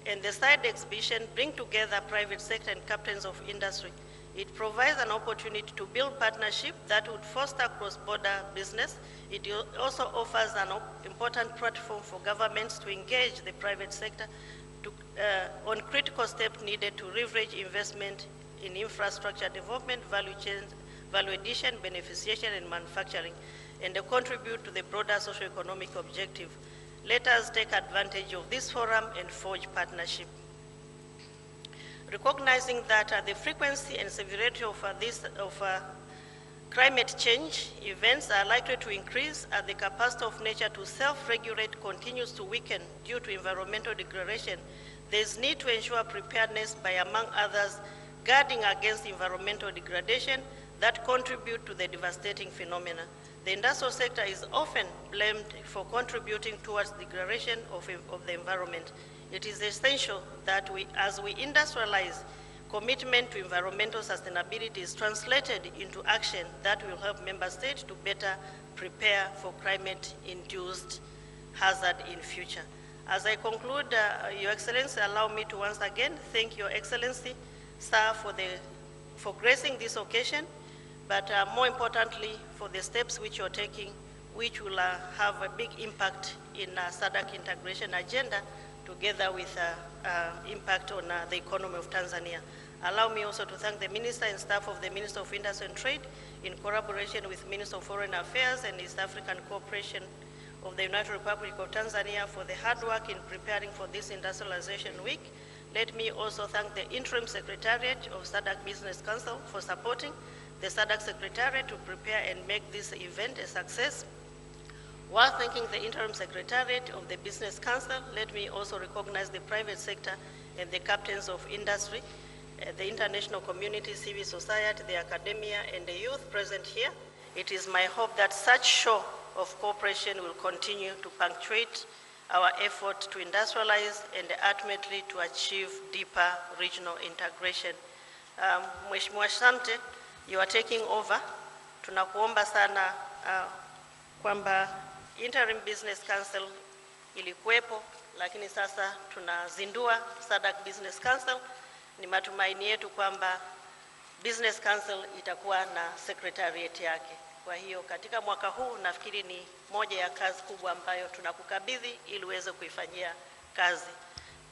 and the side exhibition bring together private sector and captains of industry. It provides an opportunity to build partnership that would foster cross-border business. It also offers an important platform for governments to engage the private sector on critical steps needed to leverage investment in infrastructure development, value chains, value addition, beneficiation, and manufacturing, and to contribute to the broader socio-economic objective. Let us take advantage of this forum and forge partnership. Recognizing that the frequency and severity of climate change events are likely to increase as the capacity of nature to self-regulate continues to weaken due to environmental degradation, there is need to ensure preparedness by, among others, guarding against environmental degradation that contribute to the devastating phenomena. The industrial sector is often blamed for contributing towards degradation of the environment. It is essential that as we industrialize, commitment to environmental sustainability is translated into action that will help member states to better prepare for climate-induced hazard in future. As I conclude, Your Excellency, allow me to once again thank Your Excellency, sir, for gracing this occasion, but more importantly, for the steps which you're taking, which will have a big impact in SADC integration agenda, together with impact on the economy of Tanzania. Allow me also to thank the Minister and staff of the Minister of Industry and Trade in collaboration with Minister of Foreign Affairs and East African Cooperation of the United Republic of Tanzania for the hard work in preparing for this Industrialization Week. Let me also thank the Interim Secretariat of SADC Business Council for supporting the SADC Secretariat to prepare and make this event a success. While thanking the Interim Secretariat of the Business Council, let me also recognize the private sector and the captains of industry, the international community, civil society, the academia, and the youth present here. It is my hope that such show of cooperation will continue to punctuate our effort to industrialize and ultimately to achieve deeper regional integration. Mheshimiwa Shamte, you are taking over. Tunakuomba sana kwamba Interim Business Council ilikuwepo, lakini sasa tunazindua SADC Business Council. Ni matumaini yetu kwamba Business Council itakuwa na secretariat yake. Kwa hiyo katika mwaka huu nafikiri ni moja ya kazi kubwa ambayo tunakukabidhi ili uweze kuifanyia kazi.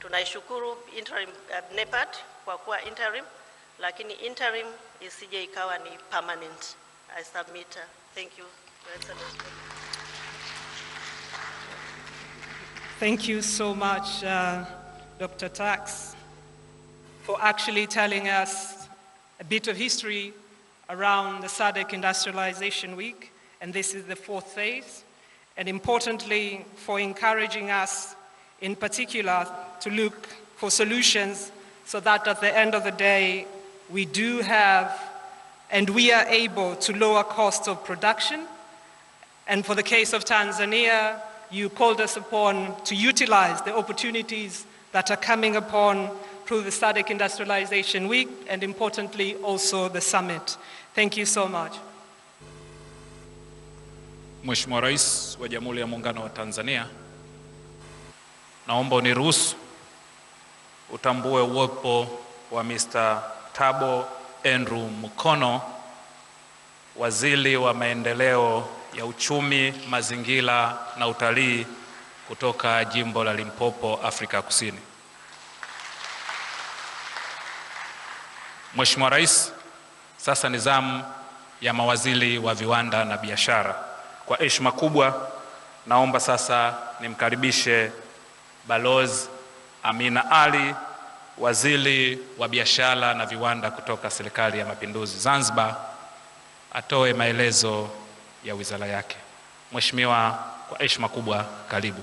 Tunaishukuru interim NEPAD kwa kuwa interim, lakini interim isije ikawa ni permanent. I submit. Thank you. Thank you so much, Dr. Tax, for actually telling us a bit of history around the SADC Industrialization Week, and this is the 4th phase, and importantly, for encouraging us in particular to look for solutions so that at the end of the day, we do have and we are able to lower costs of production. And for the case of Tanzania, you called us upon to utilize the opportunities that are coming upon through the SADC Industrialization Week, and importantly also the summit. Thank you so much. Mheshimiwa Rais wa Jamhuri ya Muungano wa Tanzania, naomba uniruhusu utambue uwepo wa Mr. Thabo Andrew Mukono, Waziri wa Maendeleo ya Uchumi, Mazingira na Utalii kutoka Jimbo la Limpopo, Afrika Kusini. Mheshimiwa Rais, sasa ni zamu ya mawaziri wa viwanda na biashara. Kwa heshima kubwa, naomba sasa nimkaribishe Balozi Amina Ali, Waziri wa Biashara na Viwanda kutoka Serikali ya Mapinduzi Zanzibar, atoe maelezo ya wizara yake. Mheshimiwa, kwa heshima kubwa, karibu.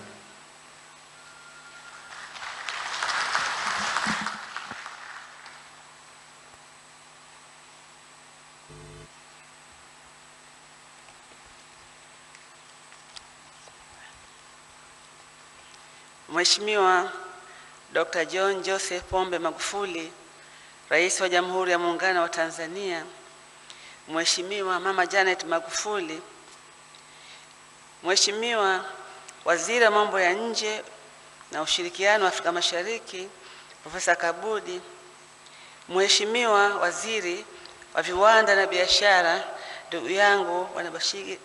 Mheshimiwa Dr. John Joseph Pombe Magufuli, Rais wa Jamhuri ya Muungano wa Tanzania, Mheshimiwa Mama Janet Magufuli, Mheshimiwa Waziri wa Mambo ya Nje na Ushirikiano wa Afrika Mashariki, Profesa Kabudi, Mheshimiwa Waziri wa Viwanda na Biashara, ndugu yangu Bwana Bashigi,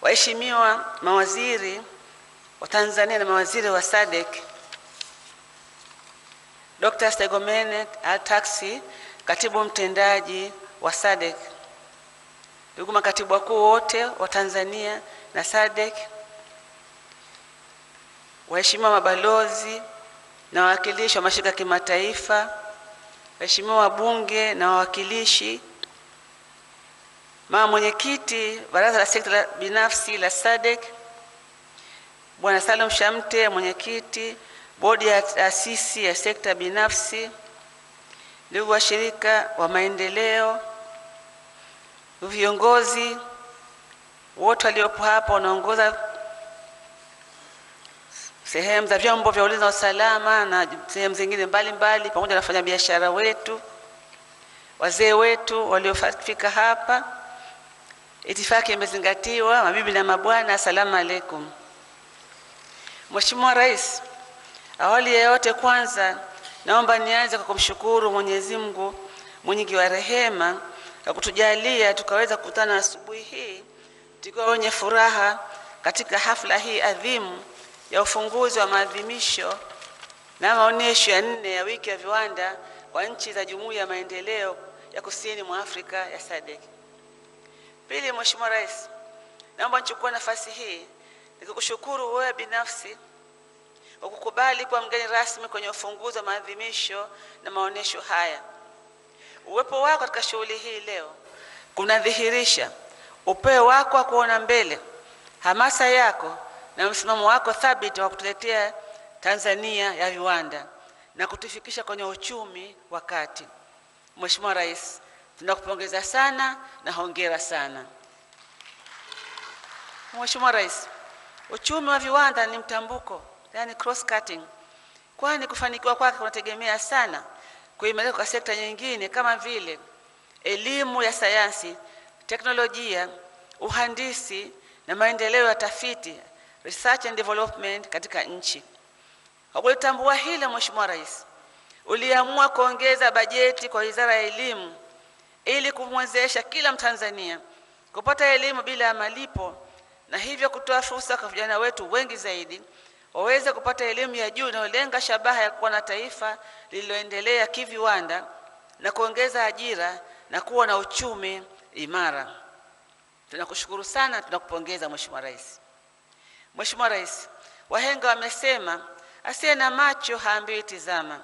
waheshimiwa mawaziri wa Tanzania na mawaziri wa Sadc, Dr. Stegomene Al-Taxi, katibu mtendaji wa Sadc, ndugu makatibu wakuu wote wa Tanzania na Sadc, waheshimiwa mabalozi na wawakilishi wa mashirika ya kimataifa, waheshimiwa wabunge na wawakilishi, mama mwenyekiti baraza la sekta binafsi la Sadc, Bwana Salaam Shamte, mwenyekiti bodi ya taasisi ya sekta binafsi, ndugu washirika wa Maendeleo, viongozi wote waliopo hapa wanaongoza sehemu za vyombo vya ulinzi na usalama na sehemu zingine mbalimbali, pamoja na wafanyabiashara wetu, wazee wetu waliofika hapa. Itifaki imezingatiwa. Mabibi na mabwana, asalamu alaykum. Mheshimiwa Rais, awali ya yote kwanza naomba nianze kwa kumshukuru Mwenyezi Mungu mwingi wa rehema kwa kutujalia tukaweza kukutana asubuhi hii tukiwa wenye furaha katika hafla hii adhimu ya ufunguzi wa maadhimisho na maonesho ya 4 ya wiki ya viwanda kwa nchi za Jumuiya ya Maendeleo ya Kusini mwa Afrika ya Sadc. Pili, Mheshimiwa Rais, naomba nichukue nafasi hii nikukushukuru wewe binafsi kwa kukubali kuwa mgeni rasmi kwenye ufunguzi wa maadhimisho na maonesho haya. Uwepo wako katika shughuli hii leo kunadhihirisha upeo wako wa kuona mbele, hamasa yako na msimamo wako thabiti wa kutuletea Tanzania ya viwanda na kutufikisha kwenye uchumi wa kati. Mheshimiwa Rais, tunakupongeza sana na hongera sana. Mheshimiwa Rais, uchumi wa viwanda ni mtambuko, yani cross cutting, kwani kufanikiwa kwake kunategemea sana kuimarika kwa sekta nyingine kama vile elimu ya sayansi, teknolojia, uhandisi na maendeleo ya tafiti, research and development katika nchi. Kwa kulitambua hili, Mheshimiwa Rais, uliamua kuongeza bajeti kwa Wizara ya Elimu ili kumwezesha kila Mtanzania kupata elimu bila malipo, na hivyo kutoa fursa kwa vijana wetu wengi zaidi waweze kupata elimu ya juu inayolenga shabaha ya kuwa na taifa lililoendelea kiviwanda na kuongeza ajira na kuwa na uchumi imara. Tunakushukuru sana, tunakupongeza Mheshimiwa Rais. Mheshimiwa Rais, wahenga wamesema asiye na macho haambiwi tizama,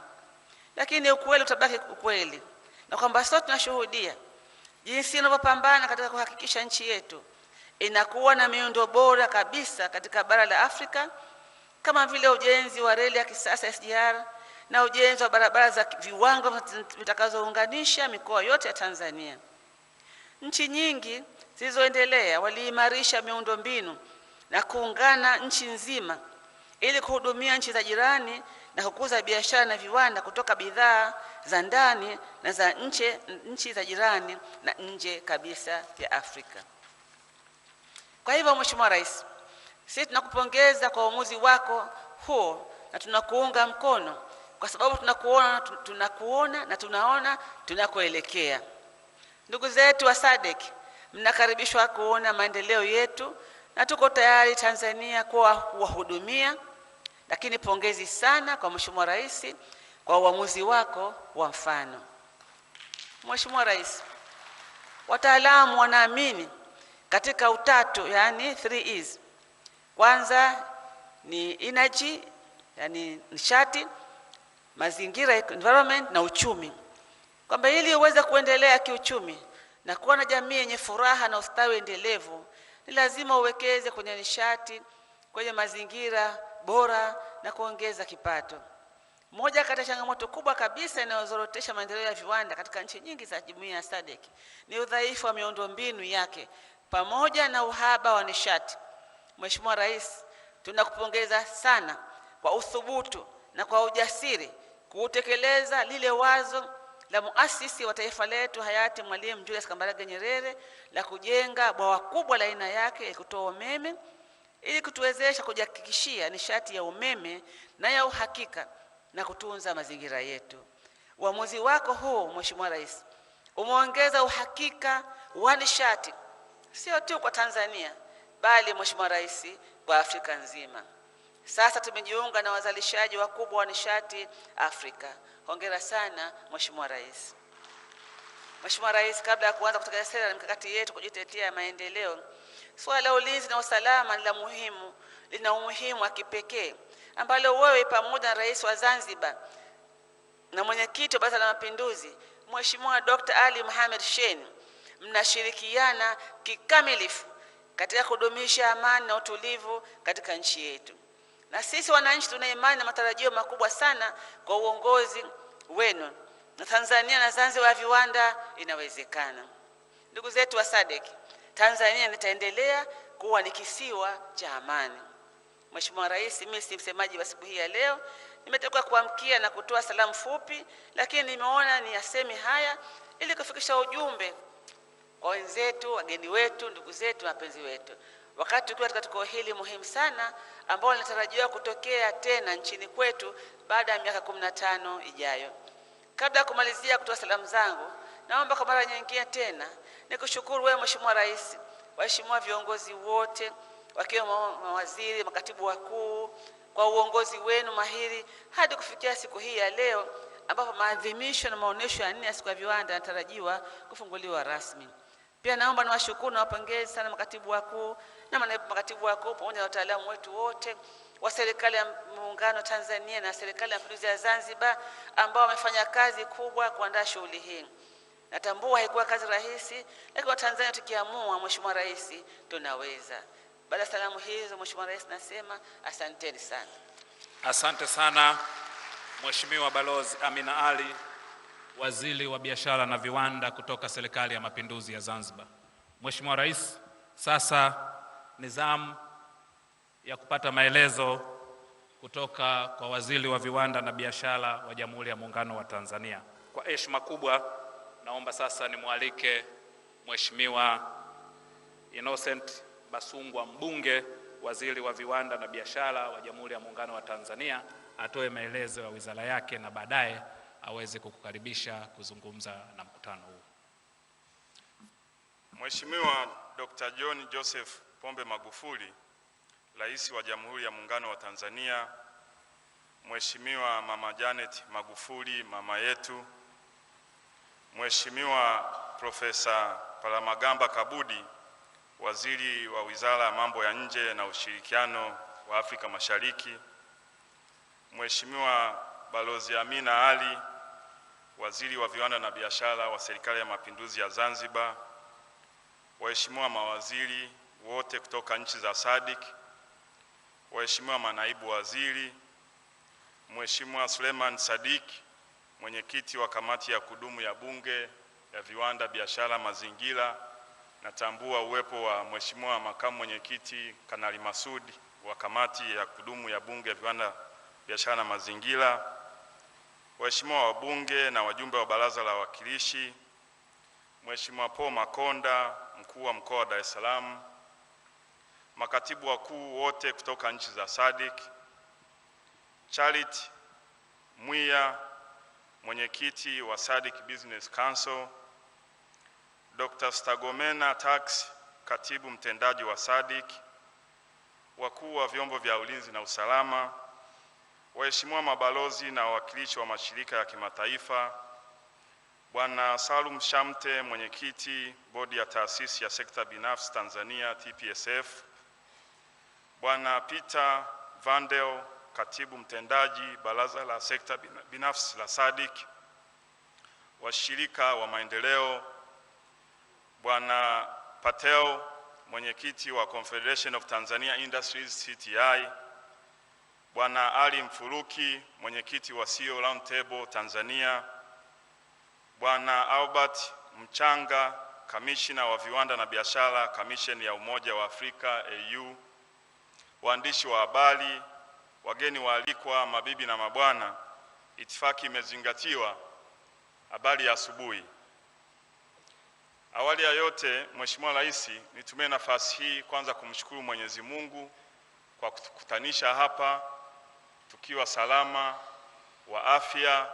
lakini ukweli utabaki ukweli, na kwamba sote tunashuhudia jinsi inavyopambana katika kuhakikisha nchi yetu inakuwa na miundo bora kabisa katika bara la Afrika, kama vile ujenzi wa reli ya kisasa SGR na ujenzi wa barabara za viwango vitakazounganisha mikoa yote ya Tanzania. Nchi nyingi zilizoendelea waliimarisha miundombinu na kuungana nchi nzima ili kuhudumia nchi za jirani na kukuza biashara na viwanda kutoka bidhaa za ndani na za nchi za jirani na nje kabisa ya Afrika. Kwa hivyo Mheshimiwa Rais, sisi tunakupongeza kwa uamuzi wako huo na tunakuunga mkono kwa sababu tunakuona na tunaona tunakoelekea. Ndugu zetu wa Sadc, mnakaribishwa kuona maendeleo yetu na tuko tayari Tanzania kuwahudumia, lakini pongezi sana kwa Mheshimiwa Rais kwa uamuzi wako wa mfano. Mheshimiwa Rais, wataalamu wanaamini katika utatu, yani 3 E's. Kwanza ni energy, yani nishati, mazingira, environment na uchumi. Kwamba ili uweze kuendelea kiuchumi na kuwa na jamii yenye furaha na ustawi endelevu, ni lazima uwekeze kwenye nishati, kwenye mazingira bora na kuongeza kipato. Moja kati ya changamoto kubwa kabisa inayozorotesha maendeleo ya viwanda katika nchi nyingi za Jumuiya ya Sadc ni udhaifu wa miundombinu yake pamoja na uhaba wa nishati. Mheshimiwa Rais, tunakupongeza sana kwa uthubutu na kwa ujasiri kutekeleza lile wazo la muasisi wa taifa letu hayati Mwalimu Julius Nyerere la kujenga bwawa kubwa la aina yake ya kutoa umeme ili kutuwezesha kujihakikishia nishati ya umeme na ya uhakika na kutunza mazingira yetu. Uamuzi wako huu Mheshimiwa Rais umeongeza uhakika wa nishati sio tu kwa Tanzania bali Mheshimiwa Rais kwa Afrika nzima. Sasa tumejiunga na wazalishaji wakubwa wa nishati Afrika. Hongera sana Mheshimiwa Rais. Mheshimiwa Rais, kabla ya kuanza kutekeleza sera na mikakati yetu kujitetea maendeleo, swala la ulinzi na usalama lina umuhimu wa kipekee ambalo wewe pamoja na Rais wa Zanzibar na mwenyekiti wa Baraza la Mapinduzi Mheshimiwa Dr. Ali Mohamed Shein mnashirikiana kikamilifu katika kudumisha amani na utulivu katika nchi yetu. Na sisi wananchi tuna imani na matarajio makubwa sana kwa uongozi wenu. Na Tanzania na Zanzibar viwanda inawezekana. Ndugu zetu wa Sadc, Tanzania itaendelea kuwa ni kisiwa cha amani. Mheshimiwa Rais, mimi si msemaji wa siku hii ya leo. Nimetoka kuamkia na kutoa salamu fupi, lakini nimeona ni asemi haya ili kufikisha ujumbe kwa wenzetu, wageni wetu, ndugu zetu, wapenzi wetu. Wakati tukiwa katika tukio hili muhimu sana ambalo linatarajiwa kutokea tena nchini kwetu baada ya miaka 15 ijayo. Kabla ya kumalizia kutoa salamu zangu, naomba kwa mara nyingine tena nikushukuru wewe Mheshimiwa Rais, waheshimiwa viongozi wote, wakiwemo mawaziri, makatibu wakuu, kwa uongozi wenu mahiri hadi kufikia siku hii ya leo ambapo maadhimisho na maonesho ya 4 ya siku ya viwanda yanatarajiwa kufunguliwa rasmi. Pia naomba niwashukuru na wapongeze sana makatibu wakuu na manaibu makatibu wakuu pamoja na wataalamu wetu wote wa serikali ya Muungano Tanzania na serikali ya Mapinduzi ya Zanzibar ambao wamefanya kazi kubwa kuandaa shughuli hii. Natambua haikuwa kazi rahisi, lakini wa Tanzania tukiamua Mheshimiwa Rais tunaweza. Baada ya salamu hizo Mheshimiwa Rais nasema asanteni sana. Asante sana Mheshimiwa Balozi Amina Ali, Waziri wa Biashara na Viwanda kutoka Serikali ya Mapinduzi ya Zanzibar. Mheshimiwa Rais, sasa ni zamu ya kupata maelezo kutoka kwa Waziri wa Viwanda na Biashara wa Jamhuri ya Muungano wa Tanzania. Kwa heshima kubwa naomba sasa nimwalike Mheshimiwa Innocent Basungwa Mbunge, Waziri wa Viwanda na Biashara wa Jamhuri ya Muungano wa Tanzania, atoe maelezo ya wizara yake na baadaye aweze kukukaribisha kuzungumza na mkutano huu. Mheshimiwa Dr. John Joseph Pombe Magufuli, Rais wa Jamhuri ya Muungano wa Tanzania, Mheshimiwa Mama Janet Magufuli, mama yetu, Mheshimiwa Profesa Palamagamba Kabudi, Waziri wa Wizara ya Mambo ya Nje na Ushirikiano wa Afrika Mashariki, Mheshimiwa Balozi Amina Ali, Waziri wa Viwanda na Biashara wa Serikali ya Mapinduzi ya Zanzibar, waheshimiwa mawaziri wote kutoka nchi za Sadc, waheshimiwa manaibu waziri, Mheshimiwa Suleiman Sadc, mwenyekiti wa kamati ya kudumu ya Bunge ya Viwanda, Biashara, Mazingira. Natambua uwepo wa Mheshimiwa makamu mwenyekiti Kanali Masudi wa kamati ya kudumu ya Bunge ya Viwanda, Biashara na Mazingira, waheshimiwa wabunge na wajumbe wa Baraza la Wawakilishi, Mheshimiwa Paul Makonda, mkuu wa mkoa wa Dar es Salaam, makatibu wakuu wote kutoka nchi za Sadc, Charity Mwiya, mwenyekiti wa Sadc Business Council, Dr. Stagomena Tax, katibu mtendaji wa Sadc, wakuu wa vyombo vya ulinzi na usalama, waheshimiwa mabalozi na wawakilishi wa mashirika ya kimataifa, Bwana Salum Shamte, mwenyekiti bodi ya taasisi ya sekta binafsi Tanzania TPSF, Bwana Peter Vandel, katibu mtendaji baraza la sekta binafsi la Sadc, washirika wa Maendeleo, Bwana Patel, mwenyekiti wa Confederation of Tanzania Industries CTI, Bwana Ali Mfuruki, mwenyekiti wa CEO Round Table Tanzania, Bwana Albert Mchanga, kamishina wa viwanda na biashara, Commission ya Umoja wa Afrika AU, waandishi wa habari, wageni waalikwa, mabibi na mabwana, itifaki imezingatiwa. Habari ya asubuhi. Awali ya yote, Mheshimiwa Rais, nitumie nafasi hii kwanza kumshukuru Mwenyezi Mungu kwa kutukutanisha hapa tukiwa salama wa afya,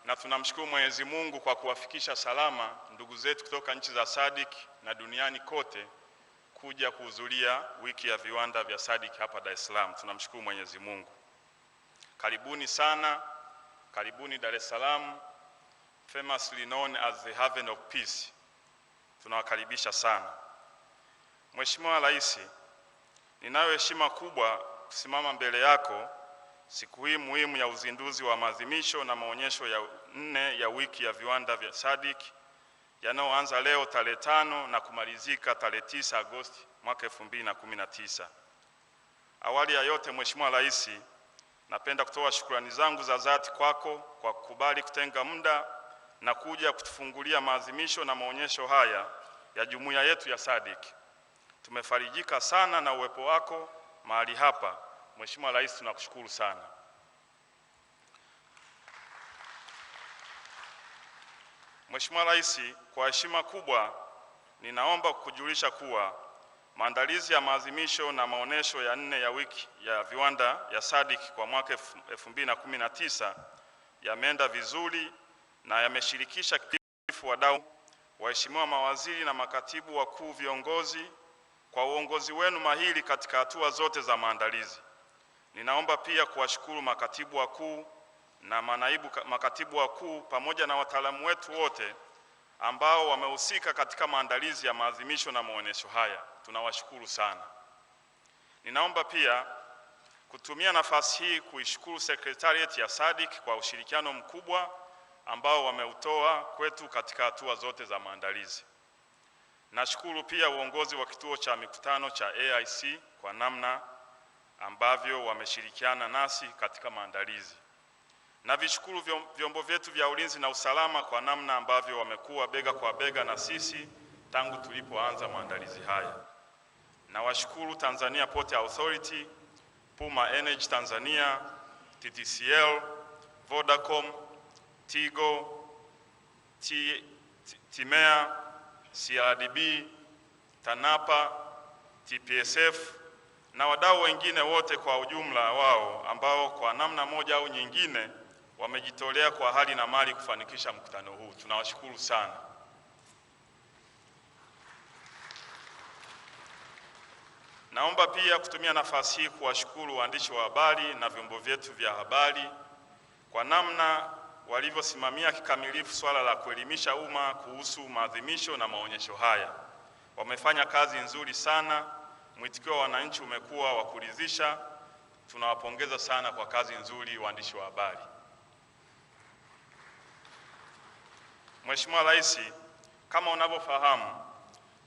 na tunamshukuru Mwenyezi Mungu kwa kuwafikisha salama ndugu zetu kutoka nchi za Sadc na duniani kote kuja kuhudhuria wiki ya viwanda vya Sadc hapa Dar es Salaam. Tunamshukuru Mwenyezi Mungu. Karibuni sana, karibuni Dar es Salaam, famously known as the Haven of Peace. Tunawakaribisha sana. Mheshimiwa Rais, ninayo heshima kubwa kusimama mbele yako siku hii muhimu ya uzinduzi wa maadhimisho na maonyesho ya 4 ya wiki ya viwanda vya Sadc yanayoanza leo tarehe 5 na kumalizika tarehe 9 Agosti mwaka 2019. Awali ya yote, Mheshimiwa Rais, napenda kutoa shukrani zangu za dhati kwako kwa kukubali kutenga muda na kuja kutufungulia maadhimisho na maonyesho haya ya jumuiya yetu ya Sadc. Tumefarijika sana na uwepo wako mahali hapa. Mheshimiwa Rais, tunakushukuru sana. Mheshimiwa Rais, kwa heshima kubwa ninaomba kukujulisha kuwa maandalizi ya maadhimisho na maonyesho ya 4 ya wiki ya viwanda ya Sadc kwa mwaka 2019 yameenda vizuri na yameshirikisha kikamilifu wadau, waheshimiwa mawaziri na makatibu wakuu viongozi kwa uongozi wenu mahiri katika hatua zote za maandalizi. Ninaomba pia kuwashukuru makatibu wakuu na manaibu makatibu wakuu pamoja na wataalamu wetu wote ambao wamehusika katika maandalizi ya maadhimisho na maonyesho haya. Tunawashukuru sana. Ninaomba pia kutumia nafasi hii kuishukuru Secretariat ya Sadc kwa ushirikiano mkubwa ambao wameutoa kwetu katika hatua zote za maandalizi. Nashukuru pia uongozi wa kituo cha mikutano cha AIC kwa namna ambavyo wameshirikiana nasi katika maandalizi. Na vishukuru vyombo vyetu vya ulinzi na usalama kwa namna ambavyo wamekuwa bega kwa bega na sisi tangu tulipoanza maandalizi haya. Na washukuru Tanzania Port Authority, Puma Energy Tanzania, TTCL, Vodacom, Tigo, Timea, CRDB, TANAPA, TPSF na wadau wengine wote kwa ujumla wao ambao kwa namna moja au nyingine wamejitolea kwa hali na mali kufanikisha mkutano huu. Tunawashukuru sana. Naomba pia kutumia nafasi hii kuwashukuru waandishi wa habari na vyombo vyetu vya habari kwa namna walivyosimamia kikamilifu swala la kuelimisha umma kuhusu maadhimisho na maonyesho haya. Wamefanya kazi nzuri sana. Mwitikio wa wananchi umekuwa wa kuridhisha. Tunawapongeza sana kwa kazi nzuri waandishi wa habari. Mheshimiwa Rais, kama unavyofahamu,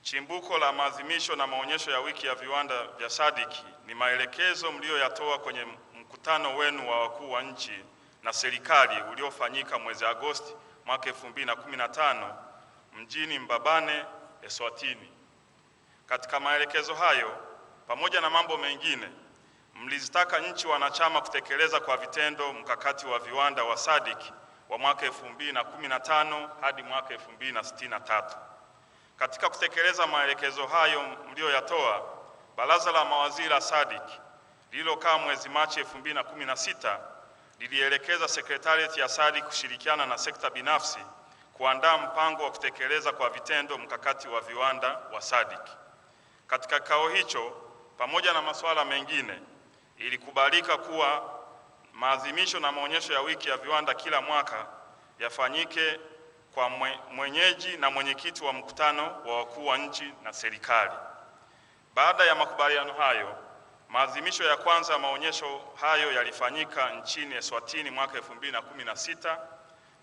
chimbuko la maadhimisho na maonyesho ya wiki ya viwanda vya Sadc ni maelekezo mlioyatoa kwenye mkutano wenu wa wakuu wa nchi na serikali uliofanyika mwezi Agosti mwaka 2015 mjini Mbabane, Eswatini. Katika maelekezo hayo, pamoja na mambo mengine, mlizitaka nchi wanachama kutekeleza kwa vitendo mkakati wa viwanda wa Sadc wa mwaka 2015 hadi mwaka 2063. Katika kutekeleza maelekezo hayo mlioyatoa, Baraza la Mawaziri la Sadc lililokaa mwezi Machi 2016 lilielekeza Secretariat ya Sadc kushirikiana na sekta binafsi kuandaa mpango wa kutekeleza kwa vitendo mkakati wa viwanda wa Sadc. Katika kikao hicho, pamoja na masuala mengine, ilikubalika kuwa maadhimisho na maonyesho ya wiki ya viwanda kila mwaka yafanyike kwa mwenyeji na mwenyekiti wa mkutano wa wakuu wa nchi na serikali. Baada ya makubaliano hayo, Maadhimisho ya kwanza ya maonyesho hayo yalifanyika nchini Eswatini mwaka 2016,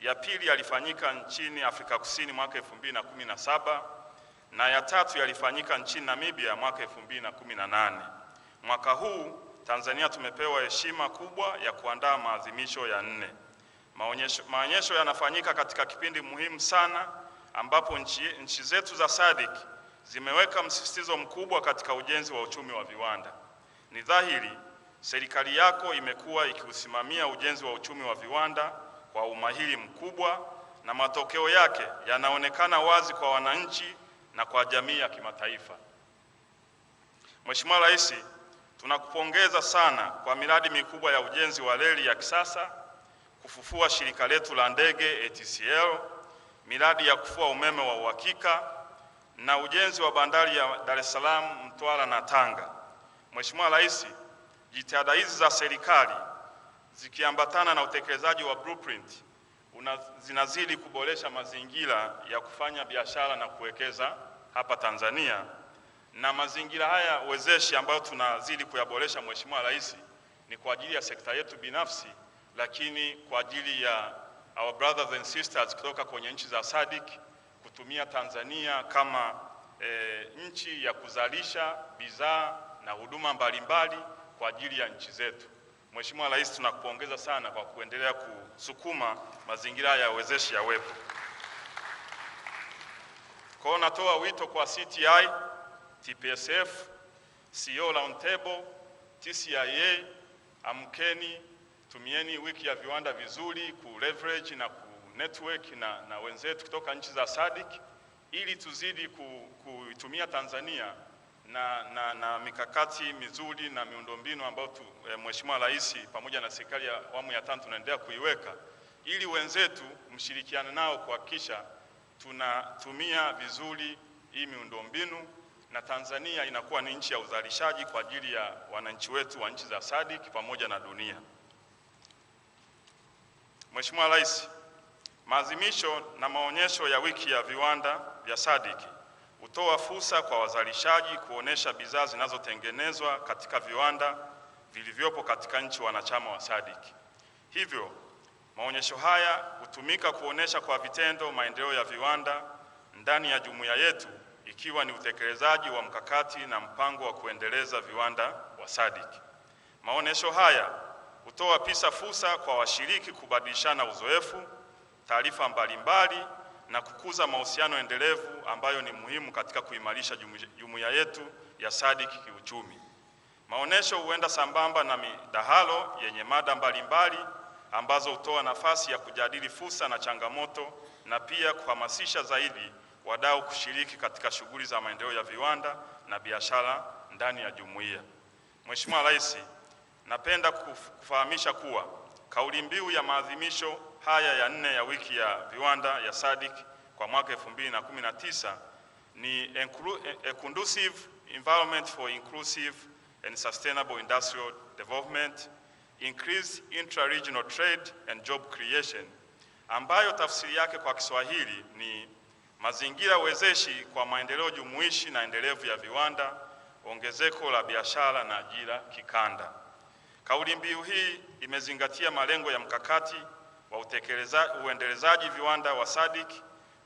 ya pili yalifanyika nchini Afrika Kusini mwaka 2017 na ya tatu yalifanyika nchini Namibia mwaka 2018. Mwaka huu Tanzania tumepewa heshima kubwa ya kuandaa maadhimisho ya 4. Maonyesho yanafanyika katika kipindi muhimu sana ambapo nchi zetu za Sadc zimeweka msisitizo mkubwa katika ujenzi wa uchumi wa viwanda. Ni dhahiri serikali yako imekuwa ikiusimamia ujenzi wa uchumi wa viwanda kwa umahiri mkubwa na matokeo yake yanaonekana wazi kwa wananchi na kwa jamii ya kimataifa. Mheshimiwa Rais, tunakupongeza sana kwa miradi mikubwa ya ujenzi wa reli ya kisasa, kufufua shirika letu la ndege ATCL, miradi ya kufua umeme wa uhakika na ujenzi wa bandari ya Dar es Salaam, Mtwara na Tanga. Mheshimiwa Rais, jitihada hizi za serikali zikiambatana na utekelezaji wa blueprint zinazidi kuboresha mazingira ya kufanya biashara na kuwekeza hapa Tanzania, na mazingira haya wezeshi ambayo tunazidi kuyaboresha Mheshimiwa Rais ni kwa ajili ya sekta yetu binafsi, lakini kwa ajili ya our brothers and sisters kutoka kwenye nchi za Sadc kutumia Tanzania kama nchi ya kuzalisha bidhaa na huduma mbalimbali kwa ajili ya nchi zetu. Mheshimiwa Rais, tunakupongeza sana kwa kuendelea kusukuma mazingira ya wezeshi yawepo. Kwa hiyo natoa wito kwa CTI, TPSF, CEO Roundtable, TCIA, amkeni, tumieni wiki ya viwanda vizuri ku leverage na ku network na wenzetu kutoka nchi za Sadc ili tuzidi kuitumia Tanzania na mikakati mizuri na miundombinu ambayo Mheshimiwa Rais pamoja na serikali ya awamu ya 5 tunaendelea kuiweka ili wenzetu mshirikiane nao kuhakikisha tunatumia vizuri hii miundombinu na Tanzania inakuwa ni nchi ya uzalishaji kwa ajili ya wananchi wetu wa nchi za Sadc pamoja na dunia. Mheshimiwa Rais, maadhimisho na maonyesho ya wiki ya viwanda vya Sadc hutoa fursa kwa wazalishaji kuonesha bidhaa zinazotengenezwa katika viwanda vilivyopo katika nchi wanachama wa Sadc. Hivyo, maonyesho haya hutumika kuonesha kwa vitendo maendeleo ya viwanda ndani ya jumuiya yetu, ikiwa ni utekelezaji wa mkakati na mpango wa kuendeleza viwanda wa Sadc. Maonyesho haya hutoa pia fursa kwa washiriki kubadilishana uzoefu, taarifa mbalimbali na kukuza mahusiano endelevu ambayo ni muhimu katika kuimarisha jumuiya yetu ya Sadc kiuchumi. Maonyesho huenda sambamba na midahalo yenye mada mbalimbali ambazo hutoa nafasi ya kujadili fursa na changamoto na pia kuhamasisha zaidi wadau kushiriki katika shughuli za maendeleo ya viwanda na biashara ndani ya jumuiya. Mheshimiwa Rais, napenda kufahamisha kuwa kauli mbiu ya maadhimisho haya ya 4 ya wiki ya viwanda ya Sadc kwa mwaka 2019 ni A Conducive Environment for Inclusive and Sustainable Industrial Development, Increased Intra-Regional Trade and Job Creation, ambayo tafsiri yake kwa Kiswahili ni mazingira wezeshi kwa maendeleo jumuishi na endelevu ya viwanda, ongezeko la biashara na ajira kikanda. Kauli mbiu hii imezingatia malengo ya mkakati wa uendelezaji viwanda wa Sadc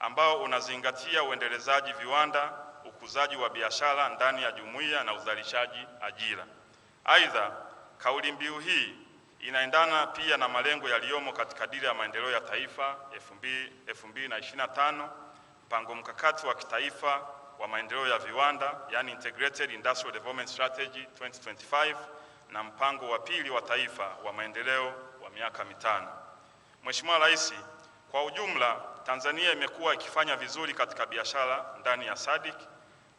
ambao unazingatia uendelezaji viwanda, ukuzaji wa biashara ndani ya jumuiya na uzalishaji ajira. Aidha, kauli mbiu hii inaendana pia na malengo yaliyomo katika dira ya maendeleo ya taifa 2025, mpango mkakati wa kitaifa wa maendeleo ya viwanda, yani Integrated Industrial Development Strategy 2025, na mpango wa pili wa taifa wa maendeleo wa miaka 5. Mheshimiwa Rais, kwa ujumla Tanzania imekuwa ikifanya vizuri katika biashara ndani ya Sadc.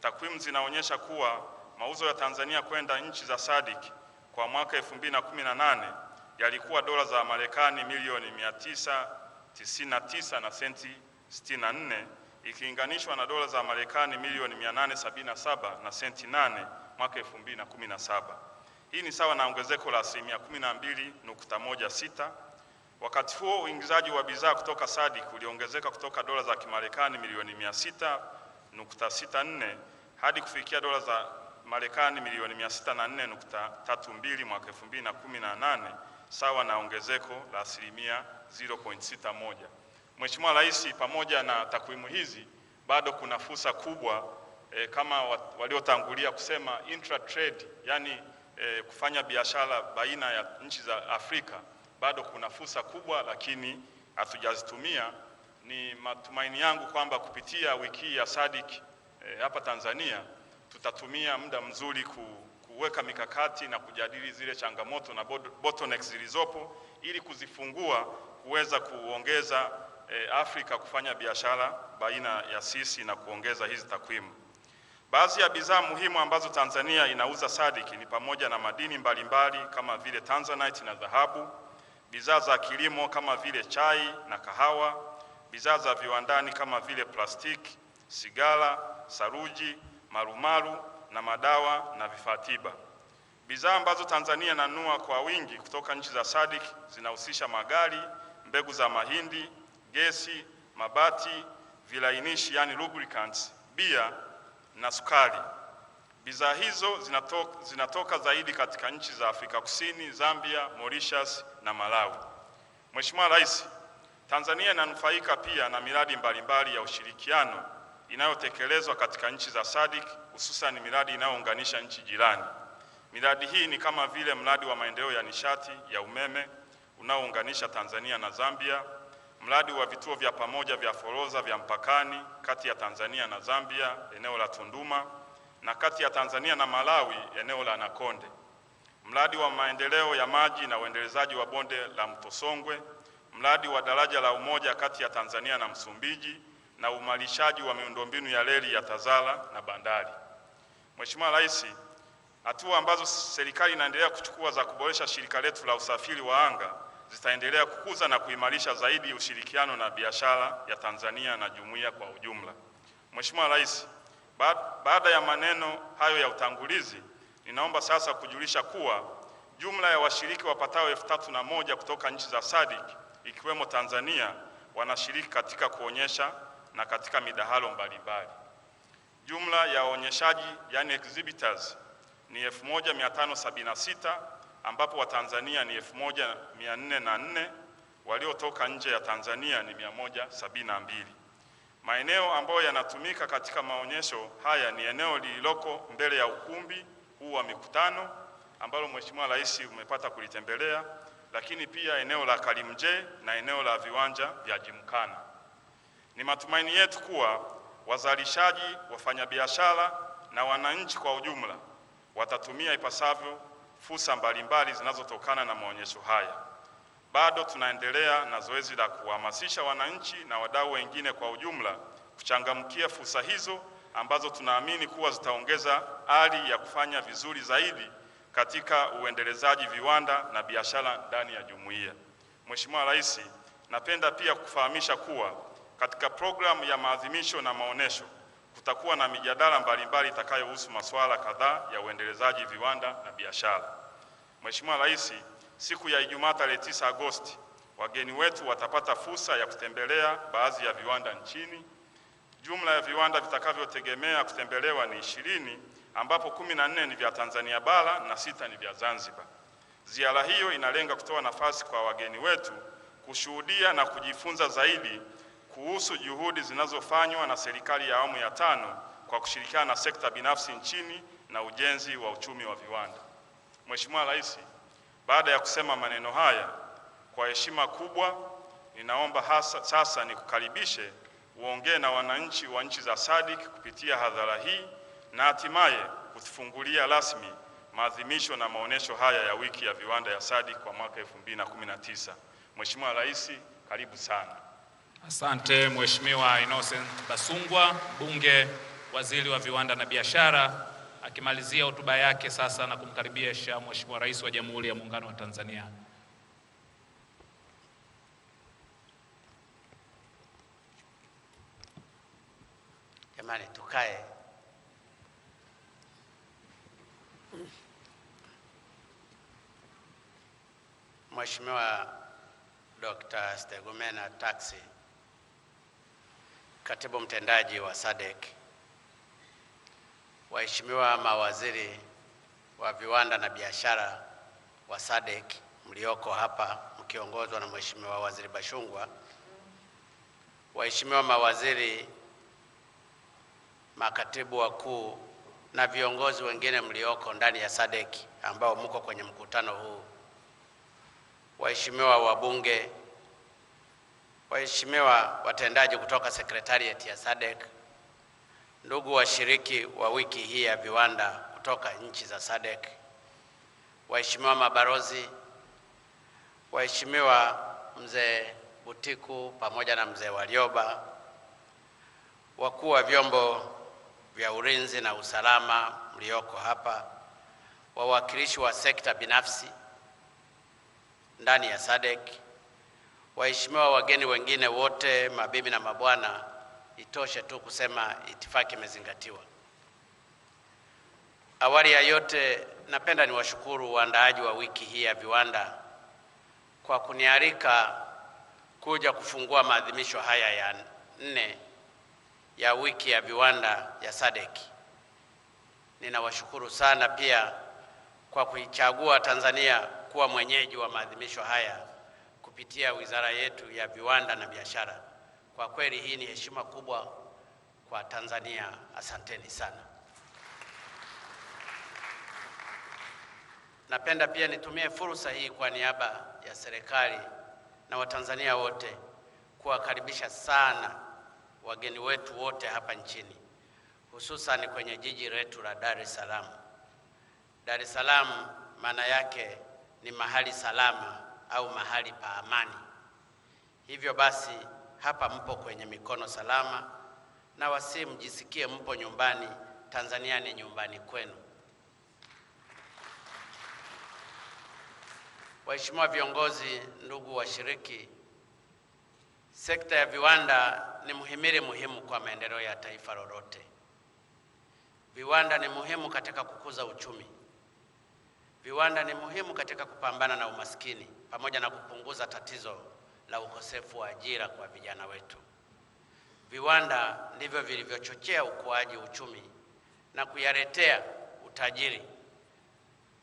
Takwimu zinaonyesha kuwa mauzo ya Tanzania kwenda nchi za Sadc kwa mwaka 2018 yalikuwa dola za Marekani milioni 999 na senti 64 ikilinganishwa na dola za Marekani milioni 877 na senti 8 mwaka 2017. Hii ni sawa na ongezeko la 12.16. Wakati huo uingizaji wa bidhaa kutoka Sadc uliongezeka kutoka dola za Kimarekani milioni 600.64 hadi kufikia dola za Marekani milioni 604.32 mwaka 2018, sawa na ongezeko la asilimia 0.61. Mheshimiwa Rais, pamoja na takwimu hizi bado kuna fursa kubwa kama waliotangulia kusema intra-trade, yani kufanya biashara baina ya nchi za Afrika, bado kuna fursa kubwa lakini hatujazitumia. Ni matumaini yangu kwamba kupitia wiki ya Sadc hapa Tanzania tutatumia muda mzuri kuweka mikakati na kujadili zile changamoto na bottlenecks zilizopo ili kuzifungua kuweza kuongeza Afrika kufanya biashara baina ya sisi na kuongeza hizi takwimu. Baadhi ya bidhaa muhimu ambazo Tanzania inauza Sadc ni pamoja na madini mbalimbali kama vile Tanzanite na dhahabu, bidhaa za kilimo kama vile chai na kahawa, bidhaa za viwandani kama vile plastiki, sigara, saruji, marumaru na madawa na vifaa tiba. Bidhaa ambazo Tanzania inanunua kwa wingi kutoka nchi za Sadc zinahusisha magari, mbegu za mahindi, gesi, mabati, vilainishi yani lubricants, bia na sukari. Bidhaa hizo zinatoka zaidi katika nchi za Afrika Kusini, Zambia, Mauritius na Malawi. Mheshimiwa Rais, Tanzania inanufaika pia na miradi mbalimbali ya ushirikiano inayotekelezwa katika nchi za Sadc, hususan miradi inayounganisha nchi jirani. Miradi hii ni kama vile mradi wa maendeleo ya nishati ya umeme unaounganisha Tanzania na Zambia, mradi wa vituo vya pamoja vya forodha vya mpakani kati ya Tanzania na Zambia eneo la Tunduma na kati ya Tanzania na Malawi eneo la Nakonde, mradi wa maendeleo ya maji na uendelezaji wa bonde la Mto Songwe, mradi wa daraja la umoja kati ya Tanzania na Msumbiji na uimarishaji wa miundombinu ya reli ya Tazara na bandari. Mheshimiwa Rais, hatua ambazo serikali inaendelea kuchukua za kuboresha shirika letu la usafiri wa anga zitaendelea kukuza na kuimarisha zaidi ushirikiano na biashara ya Tanzania na jumuiya kwa ujumla. Mheshimiwa Rais, baada ya maneno hayo ya utangulizi, ninaomba sasa kujulisha kuwa jumla ya washiriki wapatao 3001 kutoka nchi za Sadc ikiwemo Tanzania wanashiriki katika kuonyesha na katika midahalo mbalimbali. Jumla ya waonyeshaji yani exhibitors ni 1576 ambapo wa Tanzania ni 1404, waliotoka nje ya Tanzania ni 172. Maeneo ambayo yanatumika katika maonyesho haya ni eneo lililoko mbele ya ukumbi huu wa mikutano ambalo Mheshimiwa Rais umepata kulitembelea, lakini pia eneo la Karimjee na eneo la viwanja vya Jimkana. Ni matumaini yetu kuwa wazalishaji, wafanyabiashara na wananchi kwa ujumla watatumia ipasavyo fursa mbalimbali zinazotokana na maonyesho haya. Bado tunaendelea na zoezi la kuhamasisha wananchi na wadau wengine kwa ujumla kuchangamkia fursa hizo ambazo tunaamini kuwa zitaongeza ari ya kufanya vizuri zaidi katika uendelezaji viwanda na biashara ndani ya jumuiya. Mheshimiwa Rais, napenda pia kufahamisha kuwa katika programu ya maadhimisho na maonesho kutakuwa na mijadala mbalimbali itakayohusu masuala kadhaa ya uendelezaji viwanda na biashara. Mheshimiwa Rais, siku ya Ijumaa tarehe 9 Agosti, wageni wetu watapata fursa ya kutembelea baadhi ya viwanda nchini. Jumla ya viwanda vitakavyotegemea kutembelewa ni 20 ambapo 14 ni vya Tanzania bara na 6 ni vya Zanzibar. Ziara hiyo inalenga kutoa nafasi kwa wageni wetu kushuhudia na kujifunza zaidi kuhusu juhudi zinazofanywa na serikali ya awamu ya 5 kwa kushirikiana na sekta binafsi nchini na ujenzi wa uchumi wa viwanda. Mheshimiwa Rais, baada ya kusema maneno haya kwa heshima kubwa, ninaomba sasa nikukaribishe uongee na wananchi wa nchi za Sadc kupitia hadhara hii na hatimaye kutufungulia rasmi maadhimisho na maonesho haya ya wiki ya viwanda ya Sadc kwa mwaka 2019. Mheshimiwa Rais, karibu sana. Asante Mheshimiwa Innocent Basungwa, Bunge, Waziri wa Viwanda na Biashara, akimalizia hotuba yake sasa na kumkaribisha Mheshimiwa Rais wa Jamhuri ya Muungano wa Tanzania. Jamani, tukae. Mheshimiwa Dr. Stegomena Tax, Katibu Mtendaji wa Sadc, waheshimiwa mawaziri wa viwanda na biashara wa Sadc mlioko hapa mkiongozwa na Mheshimiwa Waziri Bashungwa, waheshimiwa mawaziri, makatibu wakuu na viongozi wengine mlioko ndani ya Sadc ambao mko kwenye mkutano huu, waheshimiwa wabunge, waheshimiwa watendaji kutoka Secretariat ya Sadc, ndugu washiriki wa wiki hii ya viwanda kutoka nchi za Sadc, waheshimiwa mabalozi, waheshimiwa mzee Butiku pamoja na mzee Warioba, wakuu wa vyombo vya ulinzi na usalama mlioko hapa, wawakilishi wa sekta binafsi ndani ya Sadc, waheshimiwa wageni wengine wote, mabibi na mabwana, itoshe tu kusema itifaki imezingatiwa. Awali ya yote, napenda niwashukuru waandaaji wa wiki hii ya viwanda kwa kunialika kuja kufungua maadhimisho haya ya 4 ya wiki ya viwanda ya Sadc. Ninawashukuru sana pia kwa kuichagua Tanzania kuwa mwenyeji wa maadhimisho haya kupitia wizara yetu ya viwanda na biashara. Kwa kweli hii ni heshima kubwa kwa Tanzania. Asanteni sana. Napenda pia nitumie fursa hii kwa niaba ya serikali na Watanzania wote kuwakaribisha sana wageni wetu wote hapa nchini, hususan kwenye jiji letu la Dar es Salaam. Dar es Salaam maana yake ni mahali salama au mahali pa amani. Hivyo basi hapa mpo kwenye mikono salama, na mjisikie mpo nyumbani. Tanzania ni nyumbani kwenu. Waheshimiwa viongozi, ndugu washiriki, sekta ya viwanda ni muhimili muhimu kwa maendeleo ya taifa lolote. Viwanda ni muhimu katika kukuza uchumi. Viwanda ni muhimu katika kupambana na umaskini pamoja na kupunguza tatizo la ukosefu wa ajira kwa vijana wetu. Viwanda ndivyo vilivyochochea ukuaji uchumi na kuyaletea utajiri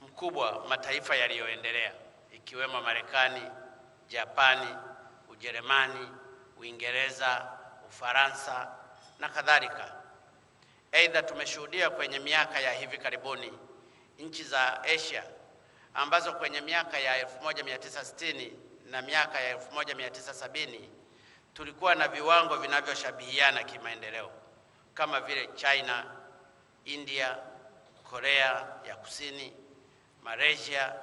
mkubwa mataifa yaliyoendelea ikiwemo Marekani, Japani, Ujerumani, Uingereza, Ufaransa na kadhalika. Aidha, tumeshuhudia kwenye miaka ya hivi karibuni nchi za Asia ambazo kwenye miaka ya 1960 na miaka ya 1970 tulikuwa na viwango vinavyoshabihiana kimaendeleo kama vile China, India, Korea ya Kusini, Malaysia,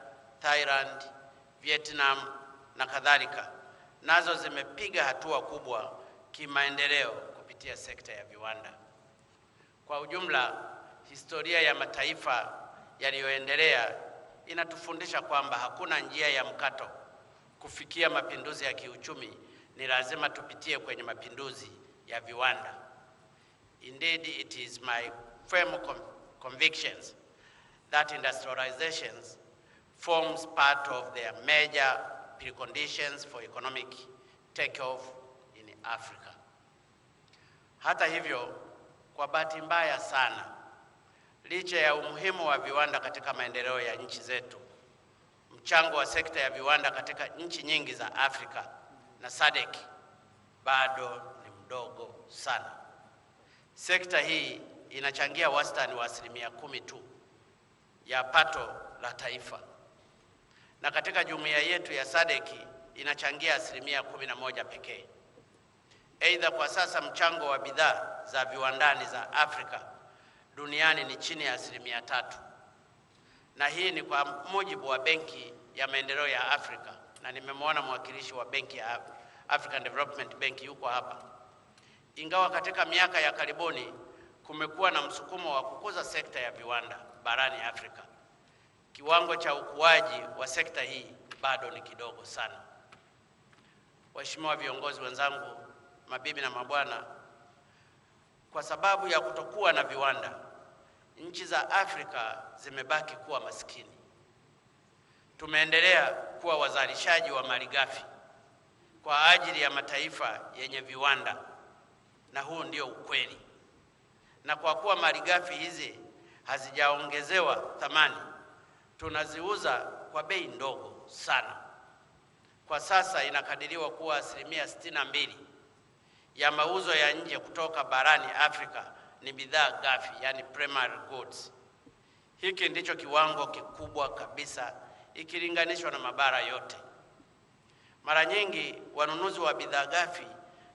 Thailand, Vietnam na kadhalika. Nazo zimepiga hatua kubwa kimaendeleo kupitia sekta ya viwanda. Kwa ujumla, historia ya mataifa yaliyoendelea inatufundisha kwamba hakuna njia ya mkato kufikia mapinduzi ya kiuchumi, ni lazima tupitie kwenye mapinduzi ya viwanda. Indeed, it is my firm convictions that industrialization forms part of the major preconditions for economic takeoff in Africa. Hata hivyo, kwa bahati mbaya sana, licha ya umuhimu wa viwanda katika maendeleo ya nchi zetu, mchango wa sekta ya viwanda katika nchi nyingi za Afrika na Sadc bado ni mdogo sana. Sekta hii inachangia wastani wa 10% tu ya pato la taifa, na katika jumuiya yetu ya Sadc inachangia 11% pekee. Aidha, kwa sasa mchango wa bidhaa za viwandani za Afrika duniani ni chini ya 3%, na hii ni kwa mujibu wa Benki ya Maendeleo ya Afrika, na nimemwona mwakilishi wa Benki ya African Development Bank yuko hapa. Ingawa katika miaka ya karibuni kumekuwa na msukumo wa kukuza sekta ya viwanda barani Afrika, kiwango cha ukuaji wa sekta hii bado ni kidogo sana. Waheshimiwa viongozi wenzangu, mabibi na mabwana, kwa sababu ya kutokuwa na viwanda, nchi za Afrika zimebaki kuwa maskini. Tumeendelea kuwa wazalishaji wa malighafi kwa ajili ya mataifa yenye viwanda, na huu ndio ukweli. Na kwa kuwa malighafi hizi hazijaongezewa thamani, tunaziuza kwa bei ndogo sana. Kwa sasa inakadiriwa kuwa 62% ya mauzo ya nje kutoka barani Afrika ni bidhaa ghafi, yani primary goods. Hiki ndicho kiwango kikubwa kabisa ikilinganishwa na mabara yote. Mara nyingi wanunuzi wa bidhaa ghafi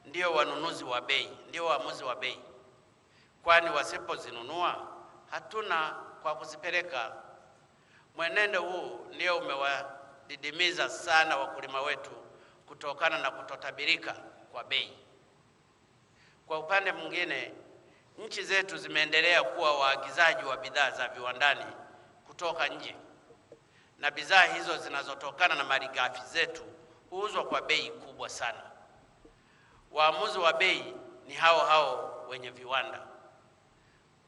ndio wanunuzi wa bei, ndio waamuzi wa bei, kwani wasipozinunua hatuna kwa kuzipeleka. Mwenendo huu ndio umewadidimiza sana wakulima wetu kutokana na kutotabirika kwa bei. Kwa upande mwingine, nchi zetu zimeendelea kuwa waagizaji wa bidhaa za viwandani kutoka nje, na bidhaa hizo zinazotokana na malighafi zetu huuzwa kwa bei kubwa sana. Waamuzi wa bei ni hao wenye viwanda.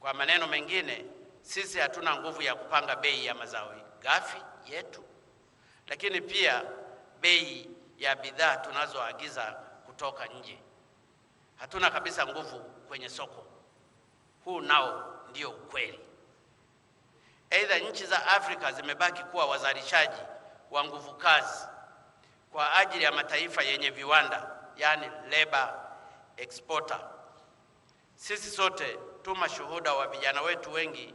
Kwa maneno mengine, sisi hatuna nguvu ya kupanga bei ya mazao ghafi yetu, lakini pia bei ya bidhaa tunazoagiza kutoka nje. Hatuna kabisa nguvu kwenye soko. Huu nao ndio ukweli. Aidha, nchi za Afrika zimebaki kuwa wazalishaji wa nguvu kazi kwa ajili ya mataifa yenye viwanda, yani labor exporter. Sisi sote tu mashuhuda wa vijana wetu wengi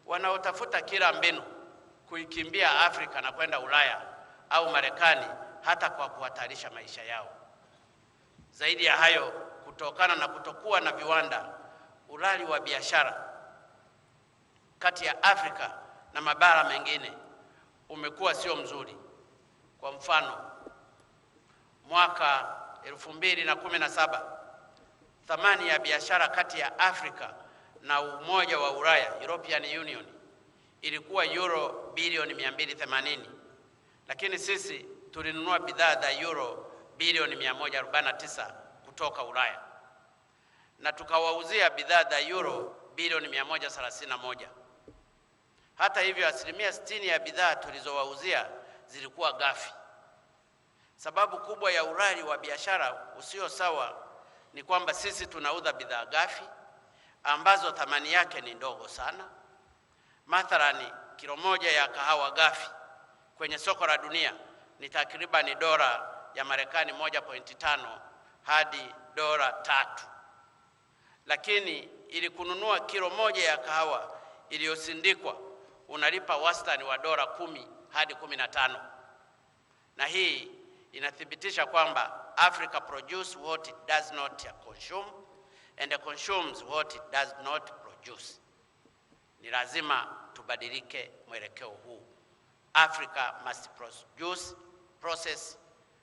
wanaotafuta kila mbinu kuikimbia Afrika na kwenda Ulaya au Marekani, hata kwa kuhatarisha maisha yao. Zaidi ya hayo, kutokana na kutokuwa na viwanda, urali wa biashara kati ya Afrika na mabara mengine umekuwa sio mzuri. Kwa mfano, mwaka 2017 thamani ya biashara kati ya Afrika na Umoja wa Ulaya, European Union, ilikuwa euro bilioni 280, lakini sisi tulinunua bidhaa za euro bilioni 149 kutoka Ulaya, na tukawauzia bidhaa za euro bilioni 131. Hata hivyo, 60% ya bidhaa tulizowauzia zilikuwa ghafi. Sababu kubwa ya urari wa biashara usio sawa ni kwamba sisi tunauza bidhaa ghafi ambazo thamani yake ni ndogo sana. Mathalani, kilo moja ya kahawa ghafi kwenye soko la dunia ni takriban dola ya Marekani 1.5 hadi dola 3. Lakini ili kununua kilo moja ya kahawa iliyosindikwa unalipa wastani wa dola 10 hadi 15. Na hii inathibitisha kwamba Africa produce what it does not consume and consumes what it does not produce. Ni lazima tubadilike mwelekeo huu. Africa must produce, process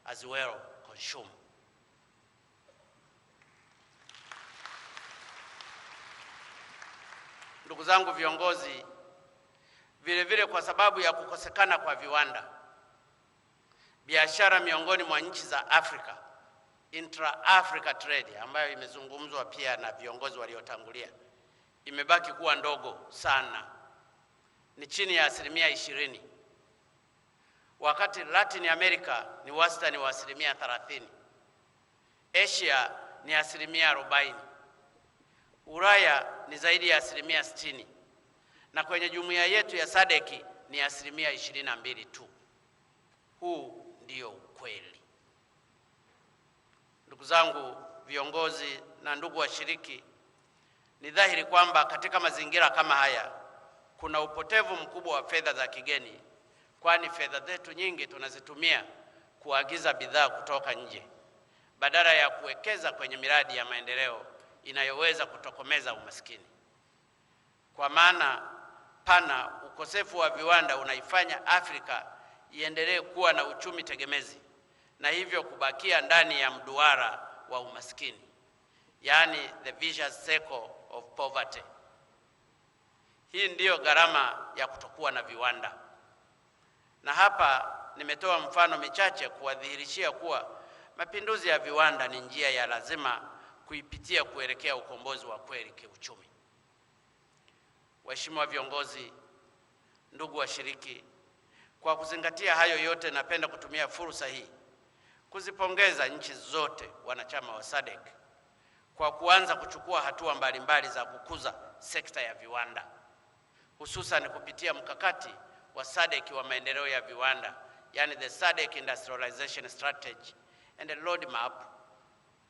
as well consume. Ndugu zangu viongozi, vile kwa sababu ya kukosekana kwa viwanda, biashara miongoni mwa nchi za Afrika, intra-Africa trade, ambayo imezungumzwa pia na viongozi waliotangulia, imebaki kuwa ndogo sana. Ni chini ya 20%. Wakati Latin America ni wastani wa 30%. Asia ni 40%. Ulaya ni zaidi ya 60%. Na kwenye jumuiya yetu ya Sadc ni 22% tu. Huu ndio ukweli. Ndugu zangu viongozi na ndugu washiriki, ni dhahiri kwamba katika mazingira kama haya kuna upotevu mkubwa wa fedha za kigeni, kwani fedha zetu nyingi tunazitumia kuagiza bidhaa kutoka nje badala ya kuwekeza kwenye miradi ya maendeleo inayoweza kutokomeza umaskini. Kwa maana pana, ukosefu wa viwanda unaifanya Afrika iendelee kuwa na uchumi tegemezi na hivyo kubakia ndani ya mduara wa umaskini, yani the vicious circle of poverty. Hii ndiyo gharama ya kutokuwa na viwanda. Na hapa nimetoa mfano michache kuwadhihirishia kuwa mapinduzi ya viwanda ni njia ya lazima kuipitia kuelekea ukombozi wa kweli kiuchumi. Waheshimiwa viongozi, ndugu washiriki, kwa kuzingatia hayo yote, napenda kutumia fursa hii kuzipongeza nchi zote wanachama wa Sadc kwa kuanza kuchukua hatua mbalimbali za kukuza sekta ya viwanda, hususan kupitia mkakati wa Sadc wa maendeleo ya viwanda, yani the Sadc Industrialization Strategy and the Roadmap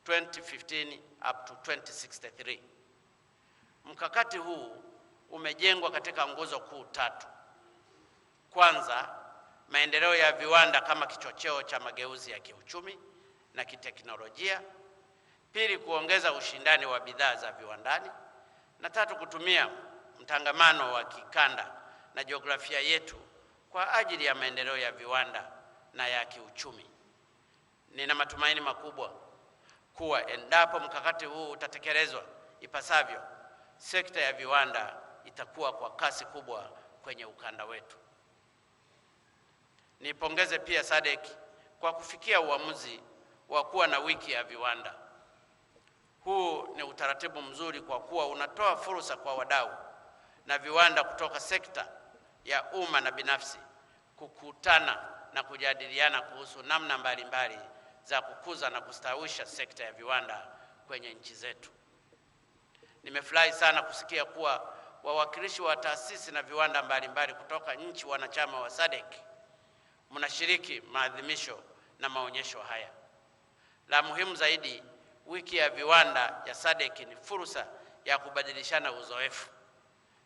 2015 up to 2063. Mkakati huu umejengwa katika nguzo kuu tatu. Kwanza, maendeleo ya viwanda kama kichocheo cha mageuzi ya kiuchumi na kiteknolojia. Pili, kuongeza ushindani wa bidhaa za viwandani. Na tatu, kutumia mtangamano wa kikanda na jiografia yetu kwa ajili ya maendeleo ya viwanda na ya kiuchumi. Nina matumaini makubwa kuwa endapo mkakati huu utatekelezwa ipasavyo, sekta ya viwanda itakuwa kwa kasi kubwa kwenye ukanda wetu. Nipongeze pia Sadc kwa kufikia uamuzi wa kuwa na wiki ya viwanda. Huu ni utaratibu mzuri kwa kuwa unatoa fursa kwa wadau na viwanda kutoka sekta ya umma na binafsi kukutana na kujadiliana kuhusu namna mbalimbali za kukuza na kustawisha sekta ya viwanda kwenye nchi zetu. Nimefurahi sana kusikia kuwa wawakilishi wa taasisi na viwanda mbalimbali kutoka nchi wanachama wa Sadc mnashiriki maadhimisho na maonyesho haya. La muhimu zaidi, wiki ya viwanda ya Sadc ni fursa ya kubadilishana uzoefu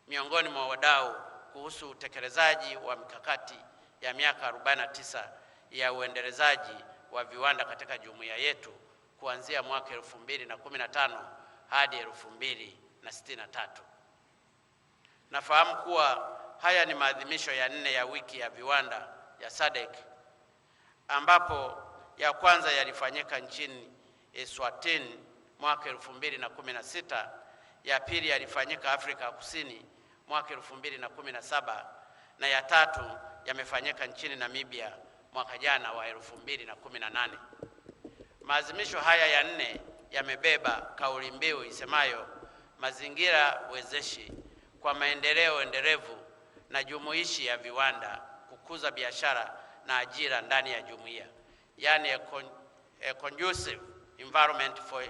miongoni mwa wadau kuhusu utekelezaji wa mikakati ya miaka 49 ya uendelezaji wa viwanda katika jumuiya yetu kuanzia mwaka 2015 hadi 2063. Nafahamu kuwa haya ni maadhimisho ya 4 ya wiki ya viwanda ya Sadc, ambapo ya kwanza yalifanyika nchini Eswatini mwaka 2016, ya pili yalifanyika Afrika Kusini mwaka 2017 na ya tatu yamefanyika nchini Namibia mwaka jana wa 2018. Maadhimisho haya ya 4 yamebeba kauli mbiu isemayo mazingira wezeshi kwa maendeleo endelevu na jumuishi ya viwanda, kukuza biashara na ajira ndani ya jumuiya, yani a conducive environment for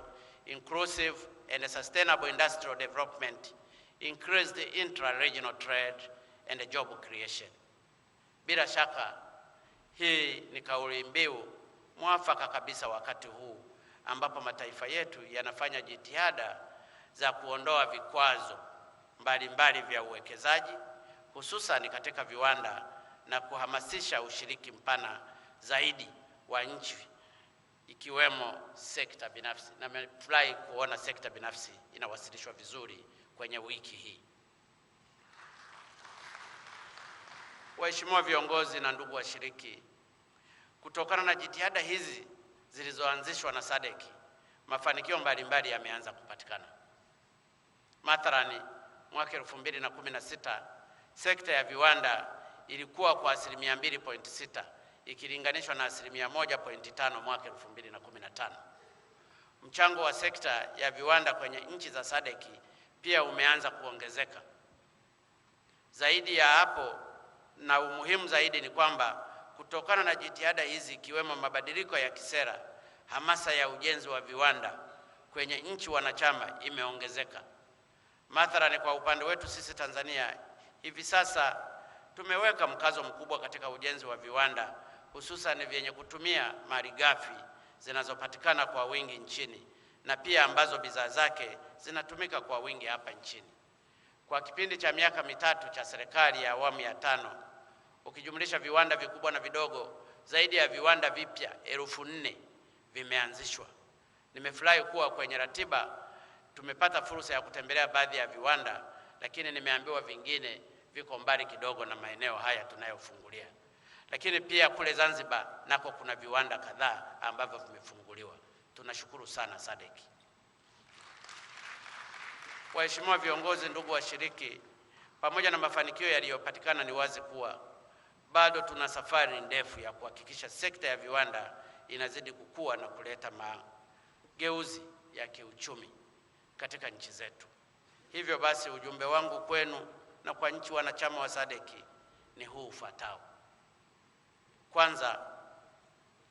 inclusive and sustainable industrial development, increased intra-regional trade and job creation. Bila shaka hii ni kauli mbiu mwafaka kabisa wakati huu ambapo mataifa yetu yanafanya jitihada za kuondoa vikwazo mbalimbali vya uwekezaji hususan katika viwanda na kuhamasisha ushiriki mpana zaidi wa nchi ikiwemo sekta binafsi. Na nimefurahi kuona sekta binafsi inawasilishwa vizuri kwenye wiki hii. Waheshimiwa viongozi na ndugu washiriki, kutokana na jitihada hizi zilizoanzishwa na Sadc, mafanikio mbalimbali yameanza kupatikana. Mathalani, mwaka 2016 sekta ya viwanda ilikuwa kwa 2.6 ikilinganishwa na 1.5 mwaka 2015. Mchango wa sekta ya viwanda kwenye nchi za Sadc pia umeanza kuongezeka. Zaidi ya hapo, na umuhimu zaidi, ni kwamba kutokana na jitihada hizi ikiwemo mabadiliko ya kisera, hamasa ya ujenzi wa viwanda kwenye nchi wanachama imeongezeka. Mathalani, kwa upande wetu sisi Tanzania, hivi sasa tumeweka mkazo mkubwa katika ujenzi wa viwanda hususan vyenye kutumia malighafi zinazopatikana kwa wingi nchini na pia ambazo bidhaa zake zinatumika kwa wingi hapa nchini. Kwa kipindi cha miaka mitatu cha serikali ya awamu ya 5, ukijumlisha viwanda vikubwa na vidogo, zaidi ya viwanda vipya 4,000 vimeanzishwa. Nimefurahi kuwa kwenye ratiba tumepata fursa ya kutembelea baadhi ya viwanda, lakini nimeambiwa vingine viko mbali kidogo na maeneo haya tunayofungulia. Lakini pia kule Zanzibar nako kuna viwanda kadhaa ambavyo vimefunguliwa. Tunashukuru sana Sadc. Waheshimiwa viongozi, ndugu washiriki, pamoja na mafanikio yaliyopatikana, ni wazi kuwa bado tuna safari ndefu ya kuhakikisha sekta ya viwanda inazidi kukua na kuleta mageuzi ya kiuchumi katika nchi zetu. Hivyo basi, ujumbe wangu kwenu na kwa nchi wanachama wa Sadc ni huu ufuatao. Kwanza,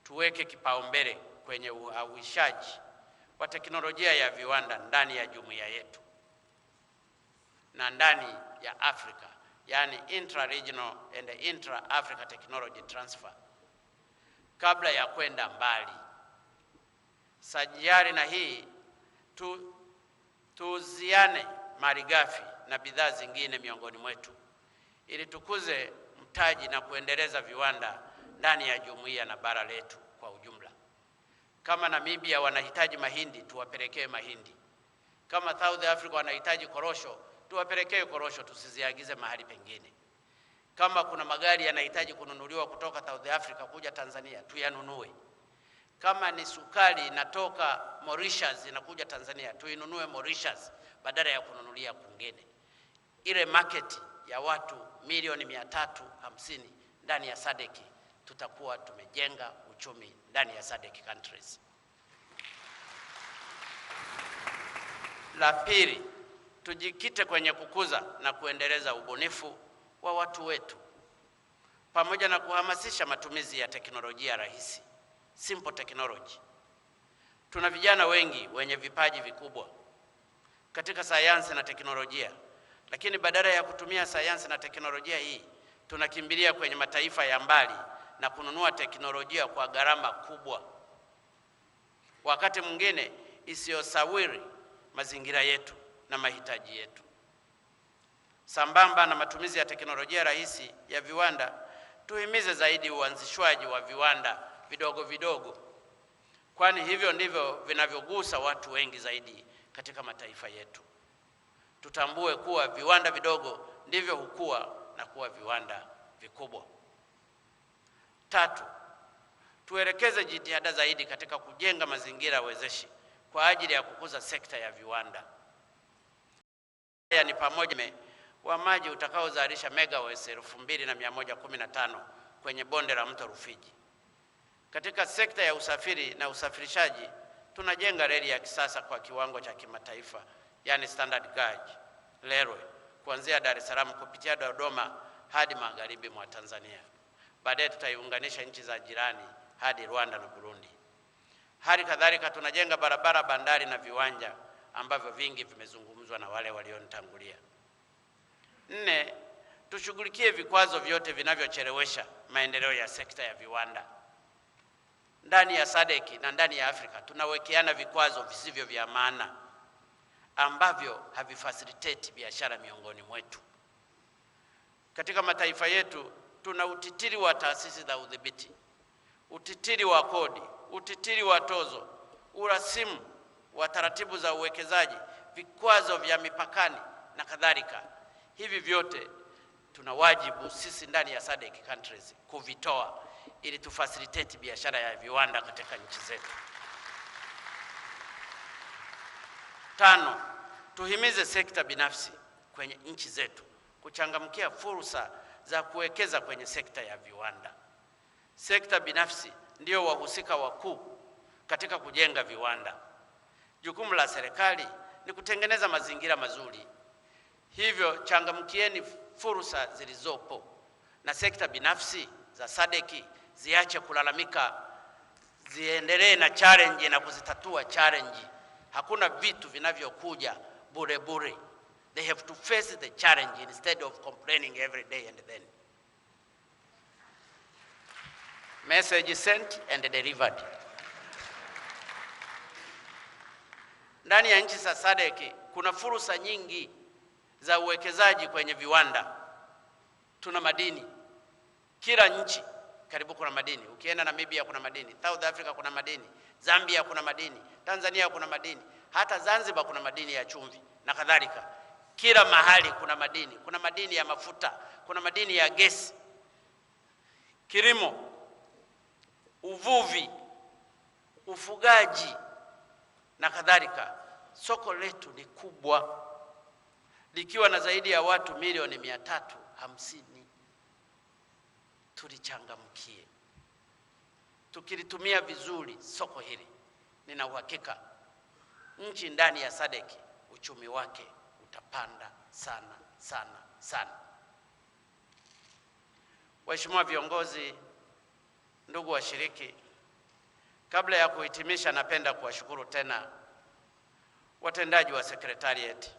tuweke kipaumbele kwenye uhawishaji wa teknolojia ya viwanda ndani ya jumuiya yetu na ndani ya Afrika yani intra-regional and intra-Africa technology transfer. Kabla ya kwenda mbali, sanjari na hii, tuuziane malighafi na bidhaa zingine miongoni mwetu ili tukuze mtaji na kuendeleza viwanda ndani ya jumuiya na bara letu kwa ujumla. Kama Namibia wanahitaji mahindi, tuwapelekee mahindi. Kama South Africa wanahitaji korosho, tuwapelekee korosho, tusiziagize mahali pengine. Kama kuna magari yanahitaji kununuliwa kutoka South Africa kuja Tanzania, tuyanunue. Kama ni sukari inatoka Mauritius inakuja Tanzania, tuinunue Mauritius badala ya kununulia kwingine. Ile market ya watu milioni 350 ndani ya Sadc, tutakuwa tumejenga uchumi ndani ya Sadc countries. La pili, tujikite kwenye kukuza na kuendeleza ubunifu wa watu wetu pamoja na kuhamasisha matumizi ya teknolojia rahisi, simple technology. Tuna vijana wengi wenye vipaji vikubwa katika sayansi na teknolojia, lakini badala ya kutumia sayansi na teknolojia hii, tunakimbilia kwenye mataifa ya mbali na kununua teknolojia kwa gharama kubwa, wakati mwingine isiyosawiri mazingira yetu na mahitaji yetu. Sambamba na matumizi ya teknolojia rahisi ya viwanda, tuhimize zaidi uanzishwaji wa viwanda vidogo vidogo, kwani hivyo ndivyo vinavyogusa watu wengi zaidi katika mataifa yetu. Tutambue kuwa viwanda vidogo ndivyo hukua na kuwa viwanda vikubwa. Tatu, tuelekeze jitihada zaidi katika kujenga mazingira wezeshi kwa ajili ya kukuza sekta ya viwanda. Haya ni pamoja wa maji utakaozalisha megawatts 2115 kwenye bonde la mto Rufiji. Katika sekta ya usafiri na usafirishaji, tunajenga reli ya kisasa kwa kiwango cha kimataifa, yani standard gauge railway, kuanzia Dar es Salaam kupitia Dodoma hadi magharibi mwa Tanzania. Baadaye tutaiunganisha nchi za jirani hadi Rwanda na Burundi. Hali kadhalika tunajenga barabara, bandari na viwanja ambavyo vingi vimezungumzwa na wale walionitangulia. 4, tushughulikie vikwazo vyote vinavyochelewesha maendeleo ya sekta ya viwanda. Ndani ya Sadc na ndani ya Afrika tunawekeana vikwazo visivyo vya maana ambavyo havifacilitate biashara miongoni mwetu. Katika mataifa yetu tuna utitiri wa taasisi za udhibiti, utitiri wa kodi, utitiri wa tozo, urasimu wa taratibu za uwekezaji, vikwazo vya mipakani na kadhalika. Hivi vyote tuna wajibu sisi ndani ya Sadc countries kuvitoa ili tufacilitate biashara ya viwanda katika nchi zetu. 5, tuhimize sekta binafsi kwenye nchi zetu kuchangamkia fursa za kuwekeza kwenye sekta ya viwanda. Sekta binafsi ndio wahusika wakuu katika kujenga viwanda. Jukumu la serikali ni kutengeneza mazingira mazuri. Hivyo changamkieni fursa zilizopo, na sekta binafsi za Sadc ziache kulalamika, ziendelee na challenge na kuzitatua challenge. Hakuna vitu vinavyokuja bure bure. They have to face the challenge instead of complaining every day and then. Message sent and delivered. Ndani ya nchi za Sadc kuna fursa nyingi za uwekezaji kwenye viwanda. Tuna madini. Kila nchi karibu kuna madini. Ukienda Namibia kuna madini, South Africa kuna madini, Zambia kuna madini, Tanzania kuna madini, hata Zanzibar kuna madini ya chumvi na kadhalika. Kila mahali kuna madini. Kuna madini ya mafuta, kuna madini ya gesi. Kilimo, uvuvi, ufugaji na kadhalika. Soko letu ni kubwa, likiwa na zaidi ya watu milioni 350. Tulichangamkie. Tukilitumia vizuri soko hili, nina uhakika nchi ndani ya Sadc uchumi wake utapanda sana sana sana. Waheshimiwa viongozi, ndugu washiriki, kabla ya kuhitimisha, napenda kuwashukuru tena watendaji wa Secretariat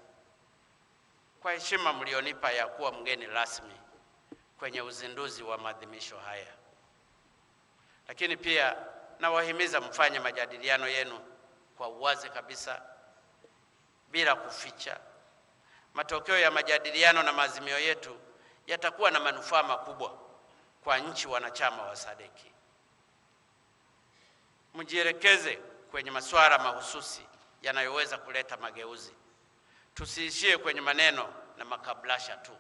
kwa heshima mlionipa ya kuwa mgeni rasmi kwenye uzinduzi wa maadhimisho haya. Lakini pia nawahimiza mfanye majadiliano yenu kwa uwazi kabisa, bila kuficha. Matokeo ya majadiliano na maazimio yetu yatakuwa na manufaa makubwa kwa nchi wanachama wa Sadc. Mjielekeze kwenye masuala mahususi yanayoweza kuleta mageuzi. Tusiishie kwenye maneno na makablasha tu.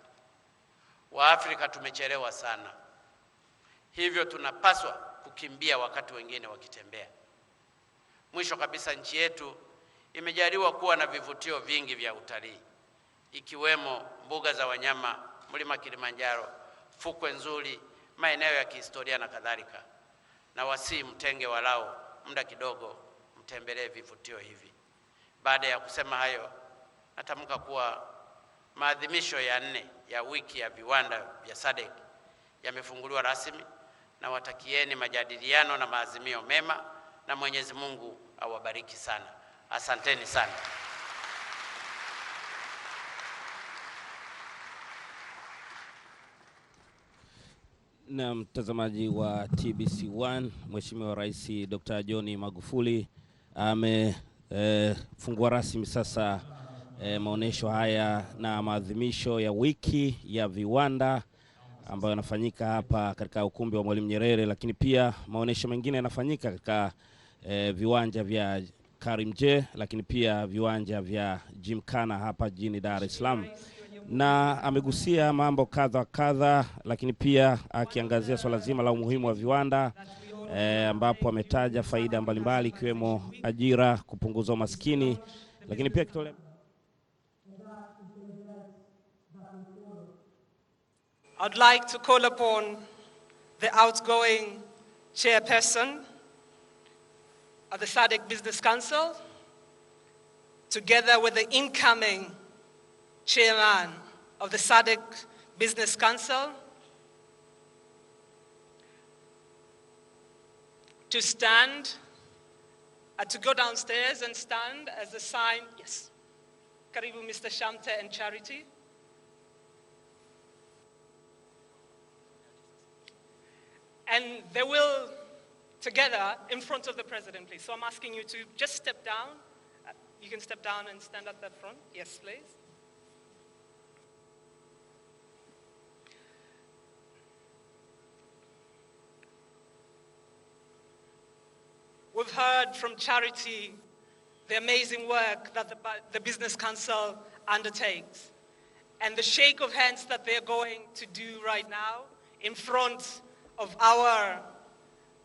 Waafrika tumechelewa sana, hivyo tunapaswa kukimbia wakati wengine wakitembea. Mwisho kabisa, nchi yetu imejaliwa kuwa na vivutio vingi vya utalii, ikiwemo mbuga za wanyama, mlima Kilimanjaro, fukwe nzuri, maeneo ya kihistoria na kadhalika. Na wasi mtenge walao muda kidogo mtembelee vivutio hivi. Baada ya kusema hayo, natamka kuwa maadhimisho ya 4 ya wiki ya viwanda vya Sadc yamefunguliwa rasmi, na watakieni majadiliano na maazimio mema, na Mwenyezi Mungu awabariki sana. Asanteni sana. Na mtazamaji wa TBC1, Mheshimiwa Rais Dr. John Magufuli amefungua rasmi sasa maonesho haya na maadhimisho ya wiki ya viwanda ambayo yanafanyika hapa katika ukumbi wa Mwalimu Nyerere, lakini pia maonesho mengine yanafanyika katika viwanja vya Karimjee, lakini pia viwanja vya Gymkhana hapa jijini Dar es Salaam. Na amegusia mambo kadha, lakini pia akiangazia swala zima la umuhimu wa viwanda, ambapo ametaja faida mbalimbali ikiwemo ajira, kupunguza umaskini, lakini pia kitolea I'd like to call upon the outgoing chairperson of the Sadc Business Council, together with the incoming chairman of the Sadc Business Council, to stand, to go downstairs and stand as a sign. Yes. Karibu Mr. Shamte and Charity. And they will, together, in front of the president, please. So I'm asking you to just step down. You can step down and stand at that front. Yes, please. We've heard from Charity the amazing work that the Business Council undertakes, and the shake of hands that they're going to do right now in front of our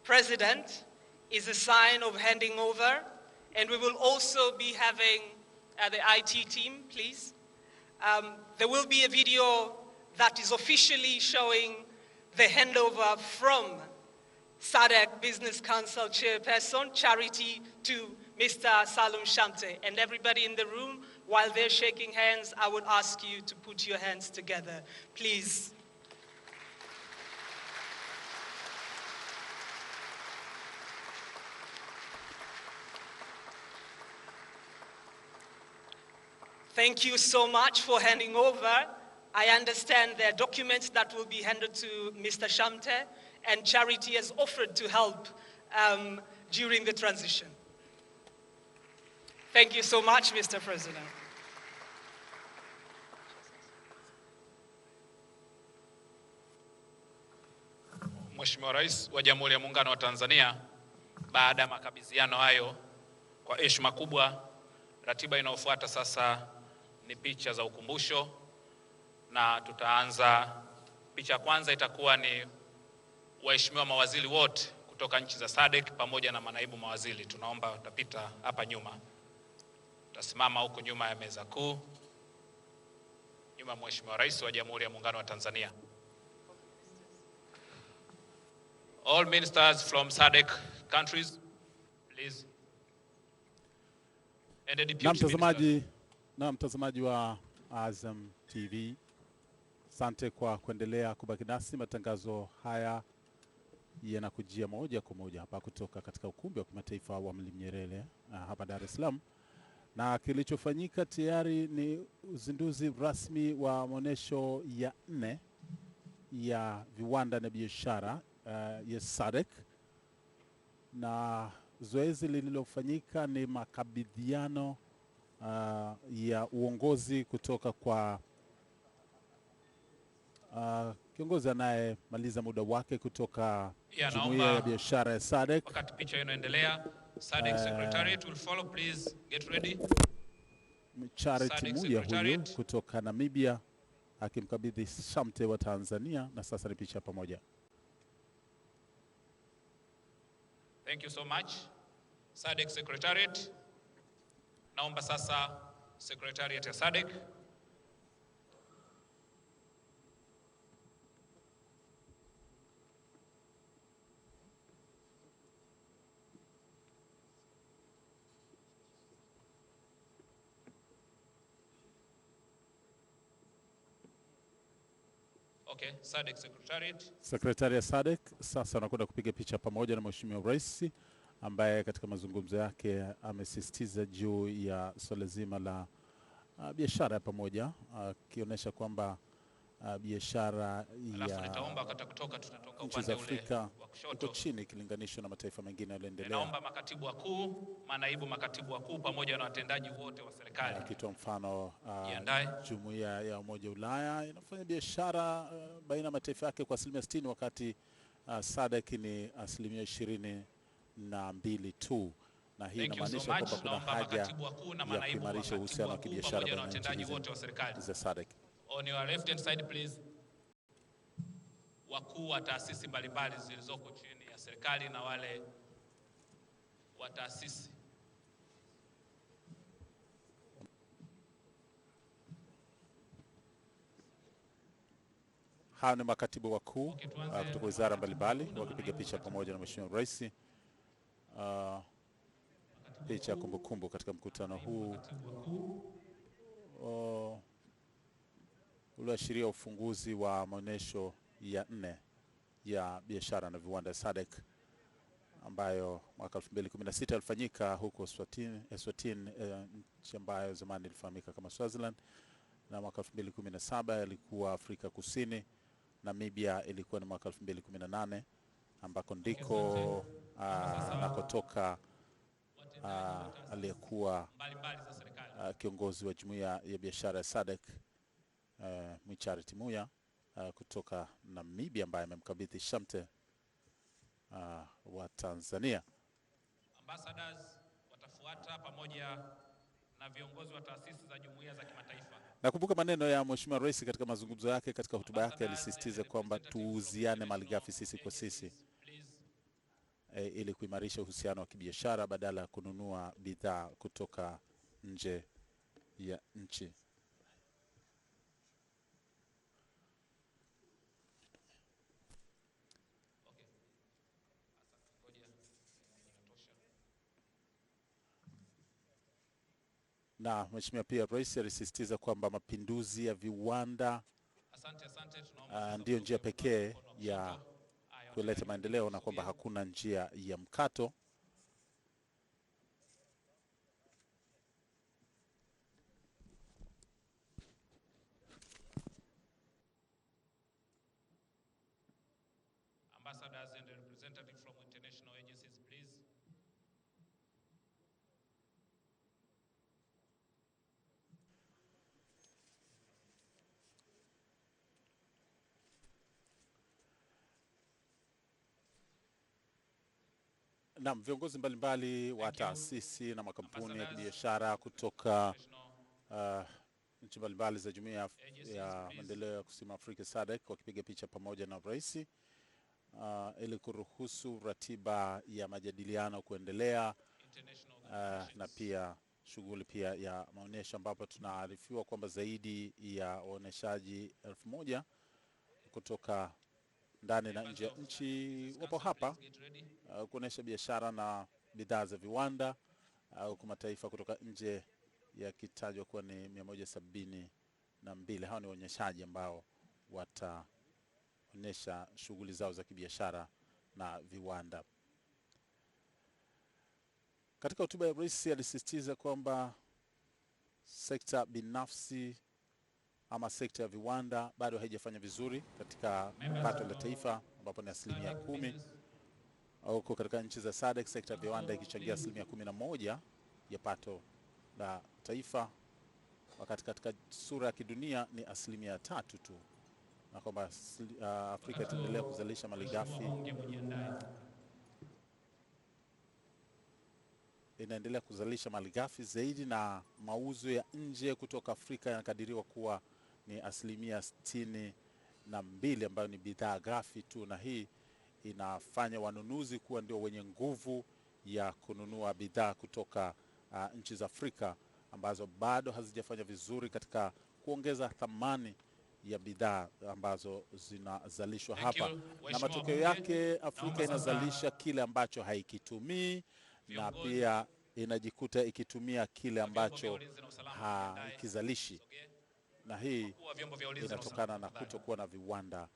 president is a sign of handing over. And we will also be having the IT team, please. There will be a video that is officially showing the handover from Sadc Business Council Chairperson Charity to Mr. Salaam Shamte. And everybody in the room, while they're shaking hands, I would ask you to put your hands together, please. Thank you so much for handing over. I understand there are documents that will be handed to Mr. Shamte, and Charity has offered to help during the transition. Thank you so much, Mr. President. Mheshimiwa Rais wa Jamhuri ya Muungano wa Tanzania, baada ya makabidhiano hayo kwa heshima kubwa, ratiba inayofuata sasa ni picha za ukumbusho, na tutaanza. Picha kwanza itakuwa ni waheshimiwa mawaziri wote kutoka nchi za Sadc pamoja na manaibu mawaziri. Tunaomba utapita hapa nyuma. Tutasimama huko nyuma ya meza kuu, nyuma Mheshimiwa Rais wa Jamhuri ya Muungano wa Tanzania. All ministers from Sadc countries, please. And the deputy na mtazamaji wa Azam TV, asante kwa kuendelea kubaki nasi. Matangazo haya yanakujia moja kwa moja hapa kutoka katika ukumbi wa kimataifa wa Mwalimu Nyerere hapa Dar es Salaam. Na kilichofanyika tayari ni uzinduzi rasmi wa maonesho ya 4 ya viwanda na biashara ya Sadc, na zoezi lililofanyika ni makabidhiano ya uongozi kutoka kwa kiongozi anayemaliza muda wake kutoka Jumuiya ya biashara ya Sadc. Wakati picha inaendelea, Sadc Secretariat will follow, please get ready. Charity Muya huyu kutoka Namibia akimkabidhi shamte wa Tanzania, na sasa ni picha pamoja. Thank you so much. Sadc Secretariat. Naomba sasa Secretariat ya Sadc. Okay, Sadc Secretariat. Sekretari ya Sadc sasa anakwenda kupiga picha pamoja na Mheshimiwa Rais, ambaye katika mazungumzo yake amesisitiza juu ya swala zima la biashara ya pamoja, akionyesha kwamba biashara ya nchi za Afrika iko chini ikilinganishwa na mataifa mengine yaliyoendelea. Naomba makatibu wakuu, manaibu makatibu wakuu pamoja na watendaji wote wa serikali. Akitoa mfano Jumuiya ya Umoja wa Ulaya inafanya biashara baina ya mataifa yake kwa 60%, wakati Sadc ni 22% tu, na hii inamaanisha kwamba kuna haja ya kuimarisha uhusiano wa kibiashara baina ya nchi wote wa serikali za Sadc. On your left hand side please. Wakuu wa taasisi mbalimbali zilizoko chini ya serikali na wale wa taasisi. Hawa ni makatibu wakuu kutoka wizara mbalimbali wakipiga picha pamoja na Mheshimiwa Rais. Picha ya kumbukumbu katika mkutano huu ulioashiria ufunguzi wa maonesho ya 4 ya biashara na viwanda Sadc, ambayo mwaka 2016 ilifanyika huko Eswatini, nchi ambayo zamani ilifahamika kama Swaziland, na mwaka 2017 ilikuwa Afrika Kusini. Namibia ilikuwa ni mwaka 2018 ambako ndiko nakotoka aliyekuwa kiongozi wa Jumuiya ya biashara ya Sadc, Charity Muya kutoka Namibia, ambaye amemkabidhi shamte wa Tanzania. Ambassadors watafuata pamoja na viongozi wa taasisi za jumuiya za kimataifa. Nakumbuka maneno ya Mheshimiwa Rais katika mazungumzo yake. Katika hotuba yake alisisitiza kwamba tuuziane malighafi sisi kwa sisi, ili kuimarisha uhusiano wa kibiashara badala ya kununua bidhaa kutoka nje ya nchi. Na Mheshimiwa pia Rais alisisitiza kwamba mapinduzi ya viwanda ndiyo njia pekee ya kuleta maendeleo, na kwamba hakuna njia ya mkato. Ambassadors and representatives from international agencies, please. Na viongozi mbalimbali wa taasisi na makampuni ya biashara kutoka nchi mbalimbali za Jumuiya ya Maendeleo ya Kusini Afrika Sadc wakipiga picha pamoja na Rais ili kuruhusu ratiba ya majadiliano kuendelea, na pia shughuli pia ya maonesho, ambapo tunaarifiwa kwamba zaidi ya waoneshaji 1000 kutoka ndani na nje ya nchi wapo hapa kuonesha biashara na bidhaa za viwanda, huku mataifa kutoka nje yakitajwa kuwa ni 172. Hao ni waonyeshaji ambao wataonyesha shughuli zao za kibiashara na viwanda. Katika hotuba ya Rais alisisitiza kwamba sekta binafsi ama sekta ya viwanda bado haijafanya vizuri katika pato la taifa ambapo ni 10%. Huko katika nchi za Sadc sekta ya viwanda ikichangia 11% ya pato la taifa, wakati katika sura ya kidunia ni 3% tu, na kwamba Afrika itaendelea kuzalisha malighafi, inaendelea kuzalisha malighafi zaidi, na mauzo ya nje kutoka Afrika yanakadiriwa kuwa ni 62% ambayo ni bidhaa ghafi tu, na hii inafanya wanunuzi kuwa ndio wenye nguvu ya kununua bidhaa kutoka nchi za Afrika ambazo bado hazijafanya vizuri katika kuongeza thamani ya bidhaa ambazo zinazalishwa hapa, na matokeo yake Afrika inazalisha kile ambacho haikitumii na pia inajikuta ikitumia kile ambacho haikizalishi, na hii inatokana na kutokuwa na viwanda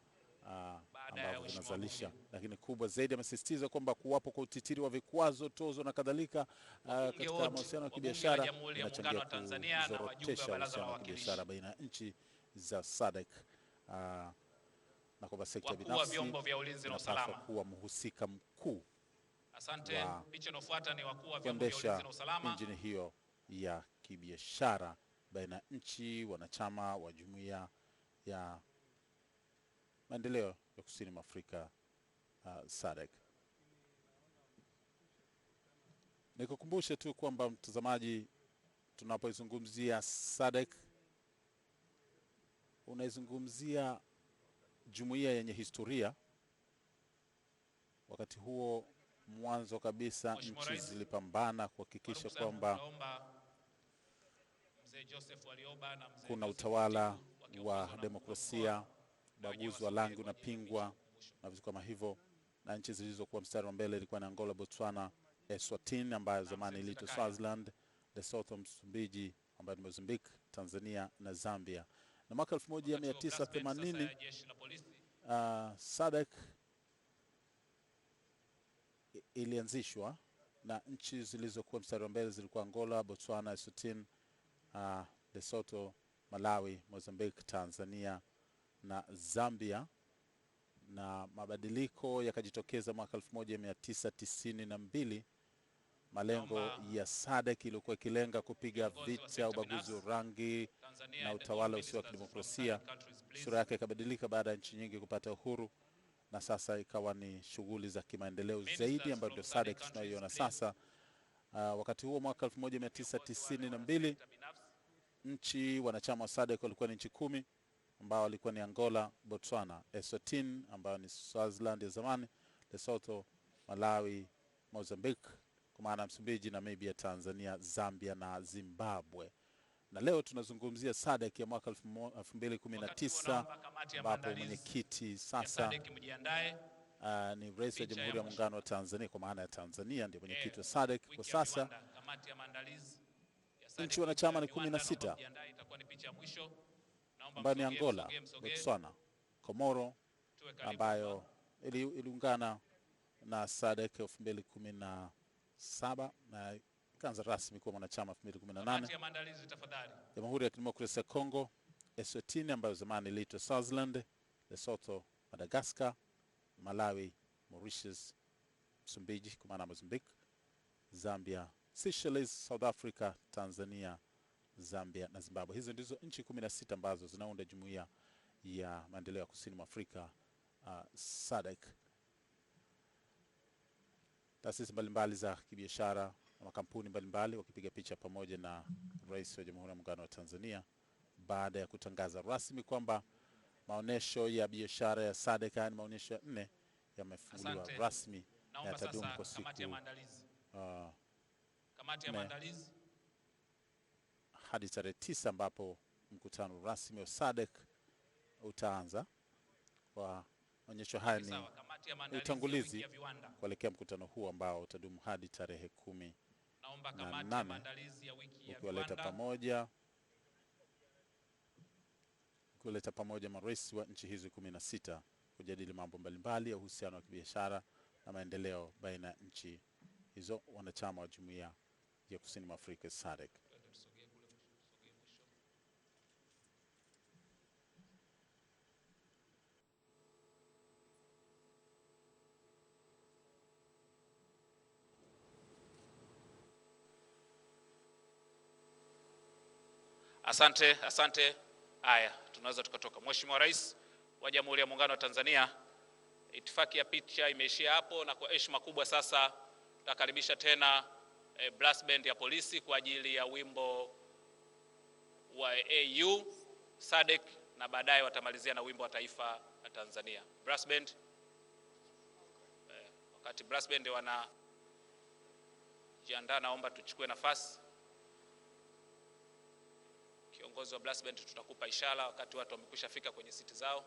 ambavyo vinazalisha. Lakini kubwa zaidi, amesisitiza kwamba kuwapo kwa utitiri wa vikwazo, tozo na kadhalika katika mahusiano ya kibiashara inachangia kuzorotesha uhusiano wa kibiashara baina ya nchi za Sadc, na kwamba sekta binafsi inapaswa kuwa mhusika mkuu wa kuendesha injini hiyo ya kibiashara baina ya nchi wanachama wa Jumuiya ya Maendeleo ya Kusini mwa Afrika, Sadc. Nikukumbushe tu kwamba mtazamaji, tunapoizungumzia Sadc unaizungumzia jumuiya yenye historia. Wakati huo mwanzo kabisa nchi zilipambana kuhakikisha kwamba kuna utawala wa demokrasia, ubaguzi wa rangi unapingwa na vitu kama hivyo, na nchi zilizokuwa mstari wa mbele ilikuwa ni Angola, Botswana, Eswatini ambayo zamani iliitwa Swaziland, Lesotho, Msumbiji ambayo ni Mozambique, Tanzania na Zambia. Na mwaka 1980 Sadc ilianzishwa na nchi zilizokuwa mstari wa mbele zilikuwa Angola, Botswana, Eswatini, Lesotho, Malawi, Mozambique, Tanzania na Zambia, na mabadiliko yakajitokeza mwaka 1992. Malengo ya Sadc ilikuwa ikilenga kupiga vita ubaguzi wa rangi na utawala usio wa kidemokrasia. Sura yake ikabadilika baada ya nchi nyingi kupata uhuru, na sasa ikawa ni shughuli za kimaendeleo zaidi ambayo ndio Sadc tunayoiona sasa. Wakati huo mwaka 1992 nchi wanachama wa Sadc walikuwa ni nchi 10 ambao walikuwa ni Angola, Botswana, Eswatini ambayo ni Swaziland ya zamani, Lesotho, Malawi, Mozambique kwa maana Msumbiji, Namibia, Tanzania, Zambia na Zimbabwe. Na leo tunazungumzia Sadc ya mwaka 2019 ambapo mwenyekiti sasa ni Rais wa Jamhuri ya Muungano wa Tanzania, kwa maana ya Tanzania ndio mwenyekiti wa Sadc kwa sasa. Nchi wanachama ni 16 ambayo ni Angola, Botswana, Komoro ambayo iliungana na Sadc 2017 na ikaanza rasmi kuwa mwanachama 2018. Jamhuri ya Kidemokrasia ya Kongo, Eswatini ambayo zamani iliitwa Swaziland, Lesotho, Madagascar, Malawi, Mauritius, Msumbiji kwa maana Mozambique, Zambia, Seychelles, South Africa, Tanzania, Zambia na Zimbabwe. Hizo ndizo nchi 16 ambazo zinaunda Jumuiya ya Maendeleo ya Kusini mwa Afrika, Sadc. Taasisi mbalimbali za kibiashara na makampuni mbalimbali wakipiga picha pamoja na Rais wa Jamhuri ya Muungano wa Tanzania baada ya kutangaza rasmi kwamba maonesho ya biashara ya Sadc, ni maonesho ya 4 yamefunguliwa rasmi na yatadumu kwa siku hadi tarehe 9 ambapo mkutano rasmi wa Sadc utaanza. Kwa maonyesho haya ni utangulizi kuelekea mkutano huu ambao utadumu hadi tarehe 18, kuleta pamoja marais wa nchi hizi 16 kujadili mambo mbalimbali ya uhusiano wa kibiashara na maendeleo baina ya nchi hizo wanachama wa Jumuiya ya Kusini mwa Afrika, Sadc. Asante. Haya, tunaweza tukatoka. Mheshimiwa Rais wa Jamhuri ya Muungano wa Tanzania, itifaki ya picha imeishia hapo, na kwa heshima kubwa sasa tutakaribisha tena brass band ya polisi kwa ajili ya wimbo wa AU Sadc, na baadaye watamalizia na wimbo wa taifa la Tanzania. Brass band, wakati brass band wanajiandaa, naomba tuchukue nafasi. Kiongozi wa brass band, tutakupa ishara wakati watu wamekwisha fika kwenye siti zao.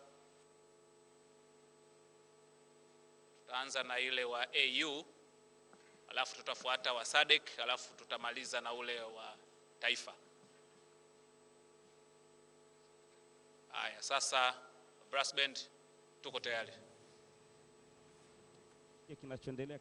Tutaanza na ile wa AU, alafu tutafuata wa Sadc, alafu tutamaliza na ule wa taifa. Haya, sasa brass band tuko tayari. Kinachoendelea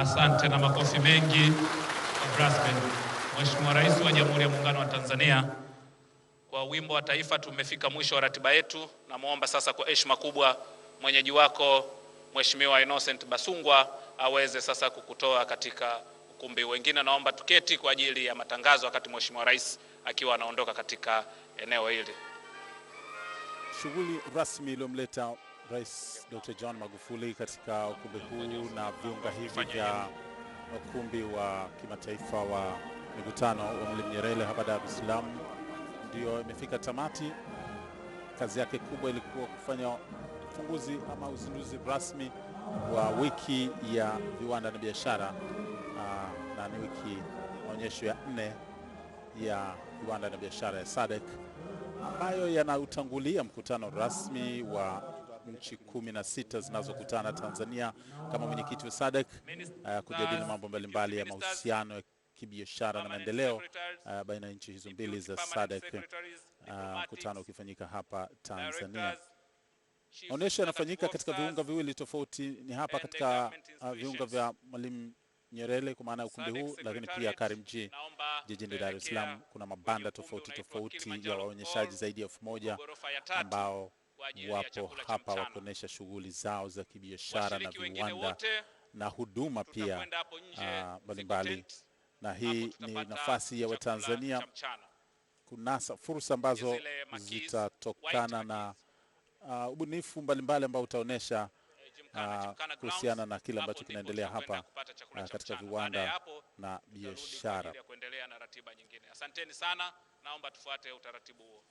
Asante na makofi mengi kwa rasmi. Mheshimiwa Rais wa Jamhuri ya Muungano wa Tanzania, kwa wimbo wa taifa tumefika mwisho wa ratiba yetu. Namuomba sasa kwa heshima kubwa mwenyeji wako Mheshimiwa Innocent Basungwa aweze sasa kukutoa katika ukumbi. Wengine naomba tuketi kwa ajili ya matangazo wakati Mheshimiwa Rais akiwa anaondoka katika eneo hili. Shughuli rasmi iliyomleta Rais Dr. John Magufuli katika ukumbi huu na viunga hivi vya ukumbi wa kimataifa wa mikutano wa Mwalimu Nyerere hapa Dar es Salaam ndio imefika tamati. Kazi yake kubwa ilikuwa kufanya ufunguzi ama uzinduzi rasmi wa wiki ya viwanda na biashara, na ni wiki maonyesho ya 4 ya viwanda na biashara ya Sadc ambayo yanautangulia mkutano rasmi wa nchi 16 zinazokutana Tanzania kama mwenyekiti wa Sadc kujadili mambo mbalimbali ya mahusiano ya kibiashara na maendeleo baina ya nchi hizo mbili za Sadc, mkutano ukifanyika hapa Tanzania. Maonyesho yanafanyika katika viunga viwili tofauti, ni hapa katika viunga vya Mwalimu Nyerere kwa maana ukumbi huu, lakini pia Karimjee jijini Dar es Salaam kuna mabanda tofauti ya waonyeshaji zaidi ya 1000 ambao wapo hapa wakuonesha shughuli zao za kibiashara na viwanda na huduma pia mbalimbali. Na hii ni nafasi ya Watanzania kunasa fursa ambazo zitatokana na ubunifu mbalimbali ambao utaonesha kuhusiana na kile ambacho kinaendelea hapa katika viwanda na biashara. Asanteni sana, naomba tufuate utaratibu huo.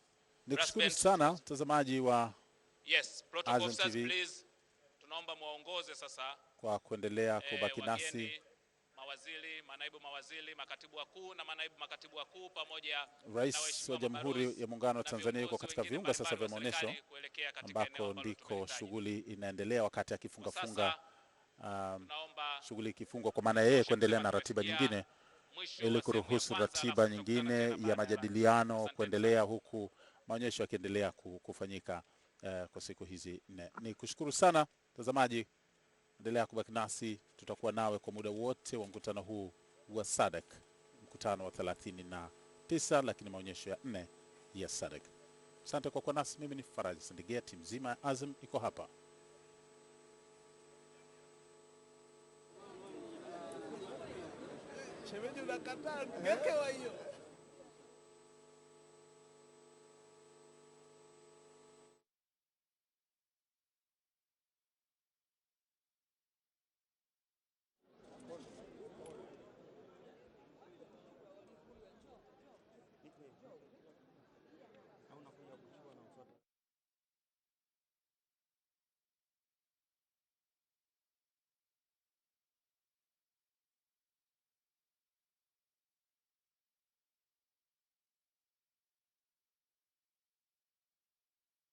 Nikushukuru sana mtazamaji wa Azam TV tunaomba muongoze sasa kwa kuendelea kubaki nasi. Mawaziri, manaibu mawaziri, makatibu wakuu na manaibu makatibu wakuu pamoja Rais wa Jamhuri ya Muungano wa Tanzania yuko katika viunga sasa vya maonyesho ambako ndiko shughuli inaendelea wakati akifunga shughuli ikifungwa kwa maana yeye kuendelea na ratiba nyingine ili kuruhusu ratiba nyingine ya majadiliano kuendelea huku maonyesho yakiendelea kufanyika kwa siku hizi 4. Nikushukuru sana mtazamaji, endelea kubaki nasi, tutakuwa nawe kwa muda wote wa mkutano huu wa Sadc, mkutano wa 39 lakini maonyesho ya 4 ya Sadc. Asante kwa kuwa nasi. Mimi ni Faraji Sandigea, timu nzima ya Azam iko hapa. Shemeji unakataa, ngekewa hiyo.